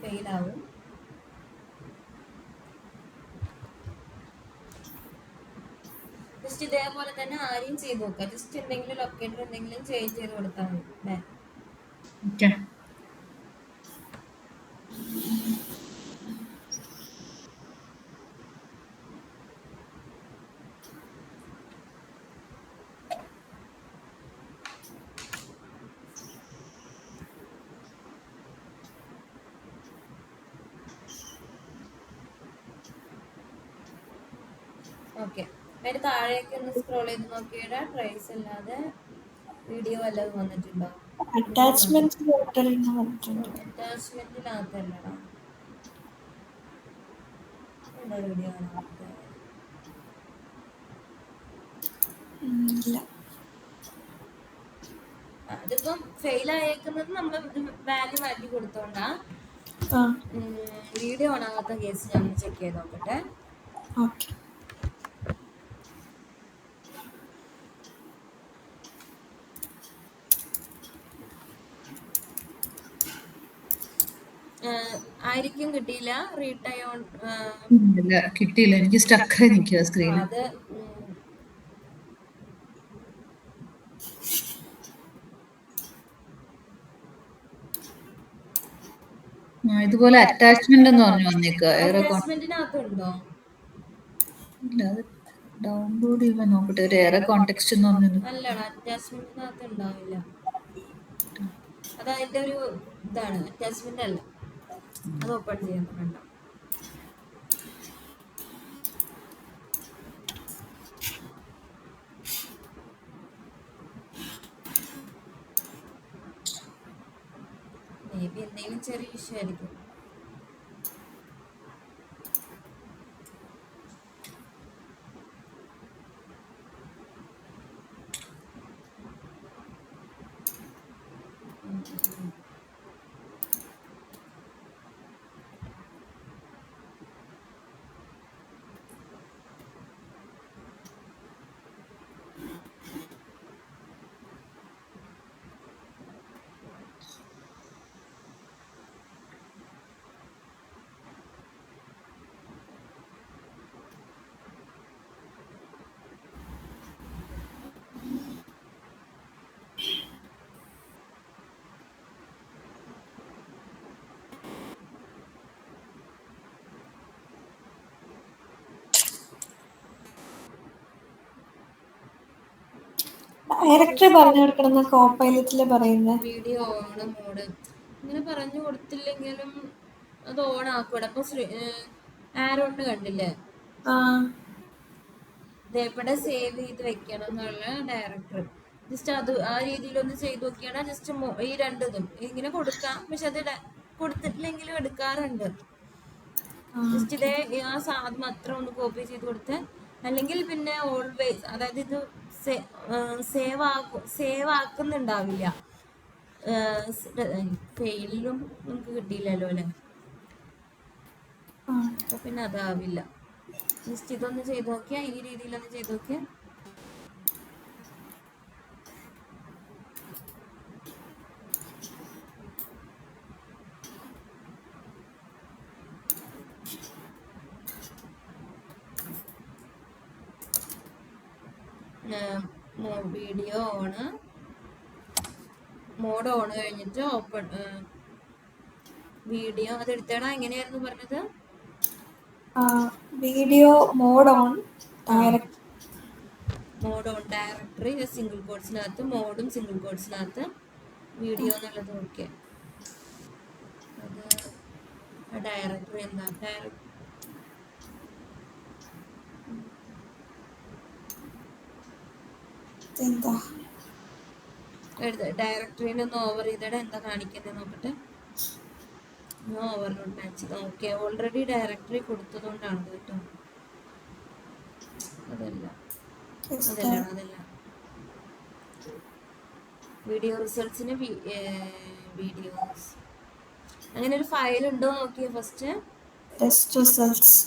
ഫെയിൽ ആവും. ജസ്റ്റ് ഇതേപോലെ തന്നെ ആരെയും ചെയ്ത് നോക്കാം. ജസ്റ്റ് എന്തെങ്കിലും ലൊക്കേറ്റർ എന്തെങ്കിലും ചേഞ്ച് ചെയ്ത് കൊടുത്താൽ മതി അല്ലേ? ഓക്കെ. ഓക്കെ, അതിന് താഴേക്ക് ഒന്ന് സ്ക്രോൾ ചെയ്ത് നോക്കിയിട്ട് ട്രേസ് അല്ലാതെ വീഡിയോ വല്ലതും വന്നിട്ടുണ്ടോ? അറ്റാച്ച്മെന്റ് വന്നിട്ടുണ്ട്. അറ്റാച്ച്മെന്റിനകത്തല്ലടാ, എന്താ വീഡിയോ കാണാത്തത്? ഇല്ല. അതിപ്പം ഫെയിൽ ആയേക്കുന്നത് നമ്മൾ വാല്യൂ മാറ്റി കൊടുത്തോണ്ടാ. ആ വീഡിയോ ഓണാകാത്ത കേസ് ഞാൻ ചെക്ക് ചെയ്ത് നോക്കട്ടെ. ഓക്കെ. ആയിരിക്കും കിട്ടിയില്ല റീടൈ ഓൺ. ഇല്ല, കിട്ടിയില്ല. എനിക്ക് സ്റ്റക്കായി നിൽക്കുക സ്ക്രീൻ. അത് ഇതുപോലെ അറ്റാച്ച്മെന്റ് എന്ന് പറഞ്ഞു വന്നേക്കുക. അറ്റാച്ച്മെന്റിനകത്തുണ്ടോ? ഇല്ല, അത് ഡൗൺലോഡ് ചെയ്യുമ്പോൾ നോക്കട്ടെ. ഒരു ഏറെ കോണ്ടെക്സ്റ്റ് എന്ന് പറഞ്ഞു. അല്ലടാ, അറ്റാച്ച്മെന്റിനകത്ത് ഉണ്ടാവില്ല. അത് അതിന്റെ ഒരു ഇതാണ്, അറ്റാച്ച്മെന്റ് അല്ല. അത് ഓപ്പൺ ചെയ്യാൻ വേണ്ട. മേ ബി എന്തെങ്കിലും ചെറിയ ഇഷ്യൂ ആയിരിക്കും. ഡയറക്ടറി പറഞ്ഞു കൊടുക്കണം കോപ്പൈലറ്റില് പറയുന്നത്. വീഡിയോ ഓൺ മോഡ് ഇങ്ങനെ പറഞ്ഞു കൊടുത്തില്ലെങ്കിലും അത് ഓൺ ആക്കൂടെ. അപ്പൊ ആരോണ്ട് കണ്ടില്ലേ, ആ ഇതെവിടെ സേവ് ചെയ്ത് വെക്കണം എന്നുള്ള ഡയറക്ടർ. ജസ്റ്റ് അത് ആ രീതിയിലൊന്ന് ചെയ്ത് നോക്കിയാണ്. ജസ്റ്റ് ഈ രണ്ടിതും ഇങ്ങനെ കൊടുക്കാം, പക്ഷെ അത് കൊടുത്തിട്ടില്ലെങ്കിലും എടുക്കാറുണ്ട്. ജസ്റ്റ് ഇതേ ആ സാധനം മാത്രം ഒന്ന് കോപ്പി ചെയ്ത് കൊടുത്ത്, അല്ലെങ്കിൽ പിന്നെ ഓൾവേസ്, അതായത് ഇത് സേവ് ആക്കുന്നുണ്ടാവില്ല. ഫെയിലും നമുക്ക് കിട്ടിയില്ലല്ലോ അല്ലേ, അപ്പൊ പിന്നെ അതാവില്ല. ജസ്റ്റ് ഇതൊന്ന് ചെയ്ത് നോക്കിയാ, ഈ രീതിയിലൊന്ന് ചെയ്ത് നോക്കിയാ വീഡിയോ ഓണ്, മോഡ് ഓൺ കഴിഞ്ഞിട്ട് ഓപ്പൺ വീഡിയോ. അത് എടുത്തേടാ, എങ്ങനെയായിരുന്നു പറഞ്ഞത്? Video mode on directory. Mode on directory single കോഡ്സിനകത്ത്, മോഡും സിംഗിൾ കോഡ്സിനകത്ത് വീഡിയോ എന്നുള്ളത്. ഓക്കെ, അത് ഡയറക്ടറി എന്താ? എന്താ എഴുത ഡയറക്ടറിനെ ഒന്ന് ഓവർ ചെയ്തിടെ എന്താ കാണിക്കുന്നത് നോക്കട്ടെ. No overload match. Okay, already directory കൊടുത്തതുകൊണ്ടാണ് കേട്ടോ. അതല്ല അതല്ല വീഡിയോ റിസൾട്ട്സിന് വീഡിയോസ് അങ്ങനെ ഒരു ഫയൽ ഉണ്ടോ നോക്കിയേ ഫസ്റ്റ്. ടെസ്റ്റ് റിസൾട്ട്സ്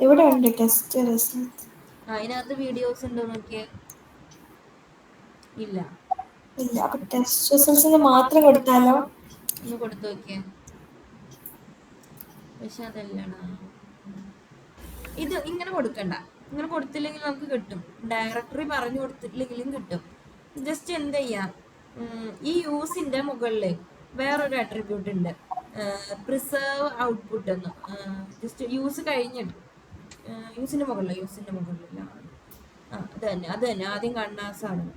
ഇവിടെ ഉണ്ട്. ടെസ്റ്റ് റിസൾട്ട് അതിനകത്ത് വീഡിയോസ് ഉണ്ടോ നോക്കിയേ. ഇല്ല. ഇല്ല. അപ്പൊ ടെസ്റ്റ് റിസൾട്ട്സിന് മാത്രം കൊടുത്താലോ? ഒന്ന് കൊടുത്തു നോക്കിയേ. പക്ഷെ അതല്ലടാ, ഇത് ഇങ്ങനെ കൊടുക്കണ്ട. ഇങ്ങനെ കൊടുത്തില്ലെങ്കിൽ നമുക്ക് കിട്ടും. ഡയറക്ടറി പറഞ്ഞു കൊടുത്തിട്ടില്ലെങ്കിലും കിട്ടും. ജസ്റ്റ് എന്ത് ചെയ്യാം, ഈ യൂസിന്റെ മുകളിൽ വേറൊരു അട്രിബ്യൂട്ട് ഉണ്ട്, പ്രിസർവ് ഔട്ട്പുട്ട് എന്ന്. ജസ്റ്റ് യൂസ് കഴിഞ്ഞിട്ട് യൂസിന്റെ മുകളിലില്ല. അത് തന്നെ ആദ്യം കാണുന്ന ആ സാധനം.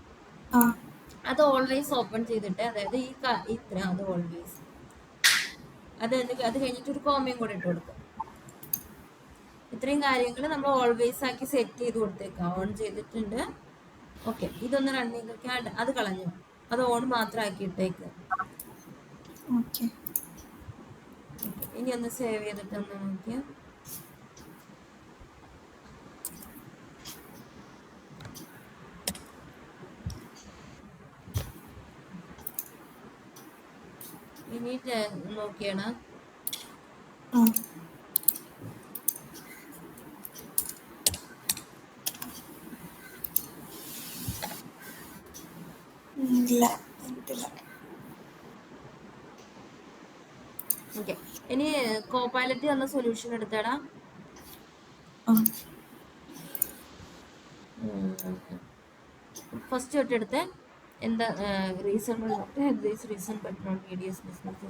അത് ഓൾവേസ് ഓപ്പൺ ചെയ്തിട്ട്, അതായത് ഇത്ര അത് ഓൾവേസ് അത് കഴിഞ്ഞിട്ട് ഒരു കോമയും കൂടെ ഇട്ട് കൊടുക്കും. ഇത്രയും കാര്യങ്ങൾ നമ്മൾ ഓൾവേസ് ആക്കി സെറ്റ് ചെയ്ത് കൊടുത്തേക്കാം. ഓൺ ചെയ്തിട്ടുണ്ട്. ഓക്കെ, ഇതൊന്ന് റൺ ചെയ്തൊക്കെ അത് കളഞ്ഞു. അത് ഓൺ മാത്രം ആക്കി ഇട്ടേക്ക്. ഇനി ഒന്ന് സേവ് ചെയ്തിട്ട് ഒന്ന് നോക്കിയാ. ഇനി നോക്കിയാണ് ഓക്കെ. ഇനി കോപൈലറ്റ് എന്ന സൊല്യൂഷൻ എടുത്തടാ. ഫസ്റ്റ് തൊട്ട് എടുത്ത് എന്താ reason reason but not videos business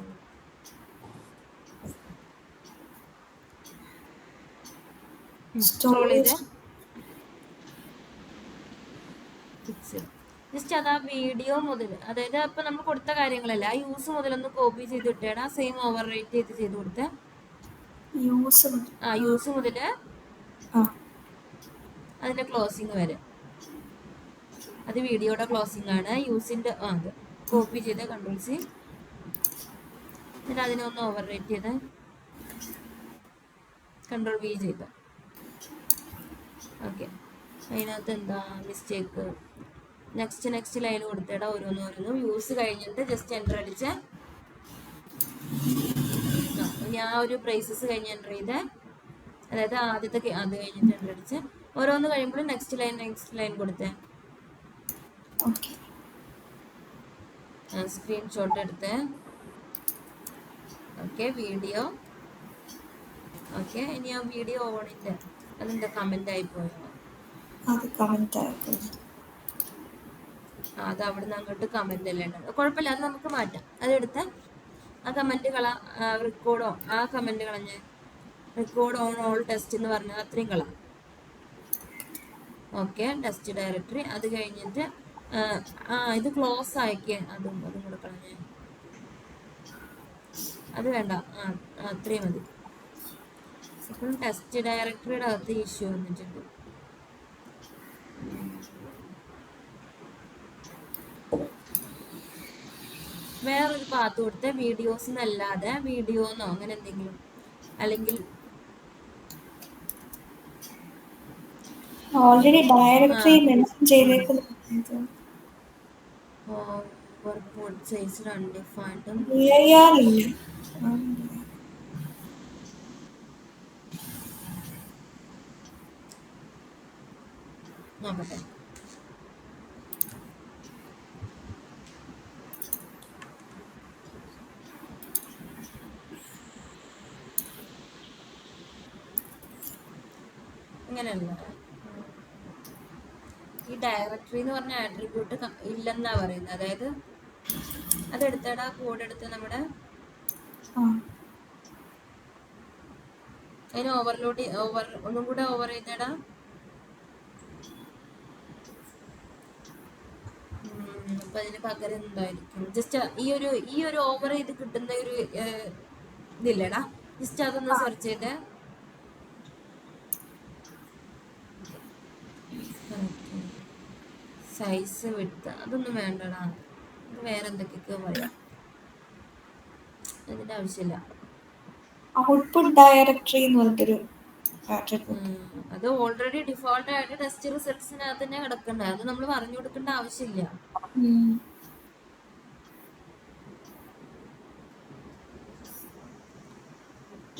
scroll ചെയ്ത് ജസ്റ്റ് അത് ആ വീഡിയോ മുതൽ, അതായത് ഇപ്പൊ നമ്മൾ കൊടുത്ത കാര്യങ്ങളല്ല, ആ യൂസ് മുതലൊന്ന് കോപ്പി ചെയ്ത് ഇട്ടേടാ. സെയിം ഓവർ റൈറ്റ് ചെയ്ത് കൊടുത്ത് യൂസ് മുതല് അതിന്റെ ക്ലോസിങ് വരെ. അത് വീഡിയോയുടെ ക്ലോസിംഗ് ആണ്. യൂസിന്റെ അത് കോപ്പി ചെയ്ത് കൺട്രോൾ സി, എന്നിട്ട് അതിനെ ഒന്ന് ഓവർ റൈറ്റ് ചെയ്ത് കൺട്രോൾ വി ചെയ്ത്. ഓക്കെ, അതിനകത്ത് എന്താ മിസ്റ്റേക്ക്. Next line കൊടുത്തേടാ. ഓരോന്നും യൂസ് കഴിഞ്ഞിട്ട് ജസ്റ്റ് എൻ്റർ അടിച്ച് ഞാൻ ഒരു പ്രൈസസ് കഴിഞ്ഞ് എൻ്റർ ചെയ്ത്, അതായത് ആദ്യത്തെ അത് കഴിഞ്ഞിട്ട് എൻ്റർ അടിച്ച് ഓരോന്ന് കഴിയുമ്പോഴും നെക്സ്റ്റ് ലൈൻ കൊടുത്തേ. സ്ക്രീൻഷോട്ട് എടുത്ത്. Okay, video. ഓക്കെ, ഇനി ആ വീഡിയോ ഓണില്ല. അതെന്താ കമന്റ് ആയി പോയോ? അത് അവിടുന്ന് അങ്ങോട്ട് കമന്റ് അല്ലേ ഉണ്ടാവും. കുഴപ്പമില്ല, അത് നമുക്ക് മാറ്റാം. അതെടുത്ത് ആ കമന്റ് റെക്കോർഡോ ആ കമന്റ് കളഞ്ഞ് റെക്കോർഡ് ഓൺ ഓൾ ടെസ്റ്റ് എന്ന് പറഞ്ഞാൽ അത്രയും കളാം. Okay, test directory. അത് കഴിഞ്ഞിട്ട് ഇത് ക്ലോസ് ആക്കിയ അതും കൂടെ കളഞ്ഞ്. അത് വേണ്ട, അത്രയും മതി. ഇപ്പോഴും ടെസ്റ്റ് ഡയറക്ടറിയുടെ അകത്ത് ഇഷ്യൂ വന്നിട്ടുണ്ട്. വേറൊരു പാത്ത് കൊടുത്ത് വീഡിയോസ് എന്നല്ലാതെ വീഡിയോന്നോ അങ്ങനെ എന്തെങ്കിലും, അല്ലെങ്കിൽ ഓൾറെഡി ഡയറക്ടറി മെൻഷൻ ചെയ്തേക്കുന്നത് ഫോർട്ട് സൈസ് അൺഡിഫൈൻഡ് നോക്കട്ടെ. അങ്ങനെയല്ല, ഈ ഡയറക്ടറി എന്ന് പറഞ്ഞ ആട്രിബ്യൂട്ട് ഇല്ലെന്നാ പറയുന്നത്. അതായത് അതെടുത്തടാ, കോഡ് എടുത്ത് നമ്മുടെ അതിന് ഒന്നും കൂടെ ഓവർ ചെയ്തടാ. അപ്പൊ അതിന് പകരം എന്തായിരിക്കും? ജസ്റ്റ് ഈ ഒരു ഓവർ ചെയ്ത് കിട്ടുന്ന ഒരു ഇതില്ലടാ. ജസ്റ്റ് അതൊന്ന് സെർച്ച് ചെയ്ത് സൈസ് വിട്ട് അതൊന്നും വേണ്ടടാ, ഇത് വേറെ എന്തൊക്കെയൊക്കെയോ പറയാം, അതിന്റെ ആവശ്യമില്ല. ഔട്ട്പുട്ട് ഡയറക്ടറി എന്ന് പറഞ്ഞിട്ടൊരു ആട്രിബ്യൂട്ട്. അത് ഓൾറെഡി ഡിഫോൾട്ട് ആയിട്ട് ടെസ്റ്റ് റിസൾട്ട്സിനകത്ത് തന്നെ കിടക്കണ്ട, അത് നമ്മൾ പറഞ്ഞു കൊടുക്കേണ്ട ആവശ്യമില്ല.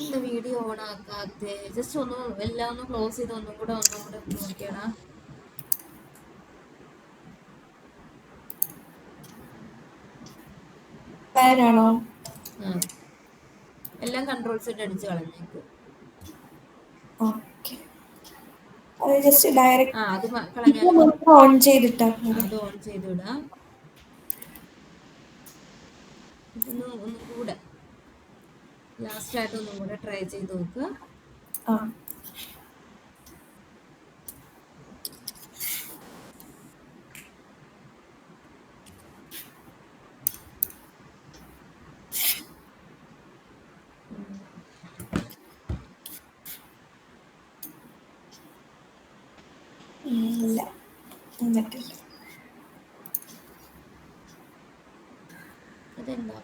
എന്താ വീഡിയോ ഓൺ ആക്കാത്തെ? ജസ്റ്റ് ഒന്ന് എല്ലാം ഒന്ന് ക്ലോസ് ചെയ്ത് ഒന്നും കൂടെ നോക്കിയടാ. പേരാണോ? എല്ലാം കൺട്രോൾസ് ഇട്ട് അടിച്ച് കളഞ്ഞേക്ക്. ഓക്കെ, അത് ജസ്റ്റ് ഡയറക്റ്റ് അത് കളഞ്ഞാൽ ഓൺ ചെയ്തിട്ടാ അത് ഓൺ ചെയ്തിടാം. ഒന്നും കൂടെ ലാസ്റ്റ് ആയിട്ട് ഒന്നും കൂടെ ട്രൈ ചെയ്ത് നോക്കുക. ഇല്ല, എന്നിട്ടില്ല. അതെന്താ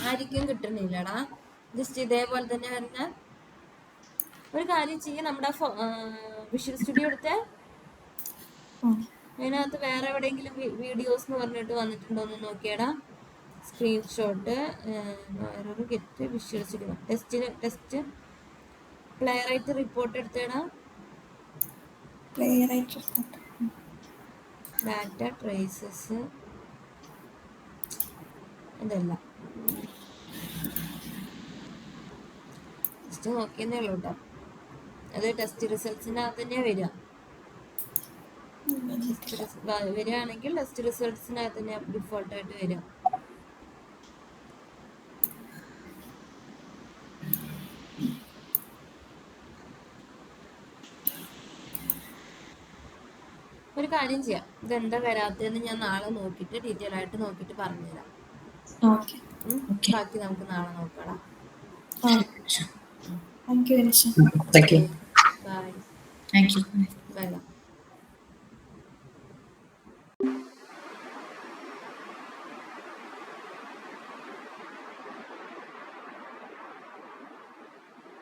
ആയിരിക്കും കിട്ടണില്ലടാ. ജസ്റ്റ് ഇതേപോലെ തന്നെ വരുന്ന ഒരു കാര്യം ചെയ്യും. നമ്മുടെ വിഷ്വൽ സ്റ്റുഡിയോ എടുത്ത് അതിനകത്ത് വേറെ എവിടെയെങ്കിലും വീഡിയോസ് എന്ന് പറഞ്ഞിട്ട് വന്നിട്ടുണ്ടോ എന്ന് നോക്കിയടാ. Screenshot get Visual Studio test Playwright report എടുത്തേടാ. ഡാറ്റ ട്രേസസ് ഇതെല്ലാം ജസ്റ്റ് നോക്കിയെന്നേ ഉള്ളൂ കേട്ടോ. അത് ടെസ്റ്റ് റിസൾട്ട്സിനകത്ത് തന്നെയാണ് വരിക. വരികയാണെങ്കിൽ ടെസ്റ്റ് റിസൾട്ട്സിനകത്ത് തന്നെയാണ് ഡിഫോൾട്ടായിട്ട് വരിക. ഒരു കാര്യം ചെയ്യാം, ഇതെന്താ വരാത്തതെന്ന് ഞാൻ നാളെ നോക്കിയിട്ട് ഡീറ്റെയിൽ ആയിട്ട് നോക്കിയിട്ട് പറഞ്ഞുതരാം. ബാക്കി നമുക്ക് നാളെ നോക്കാം. Thank you. Thank you. Bye. Thank you. By.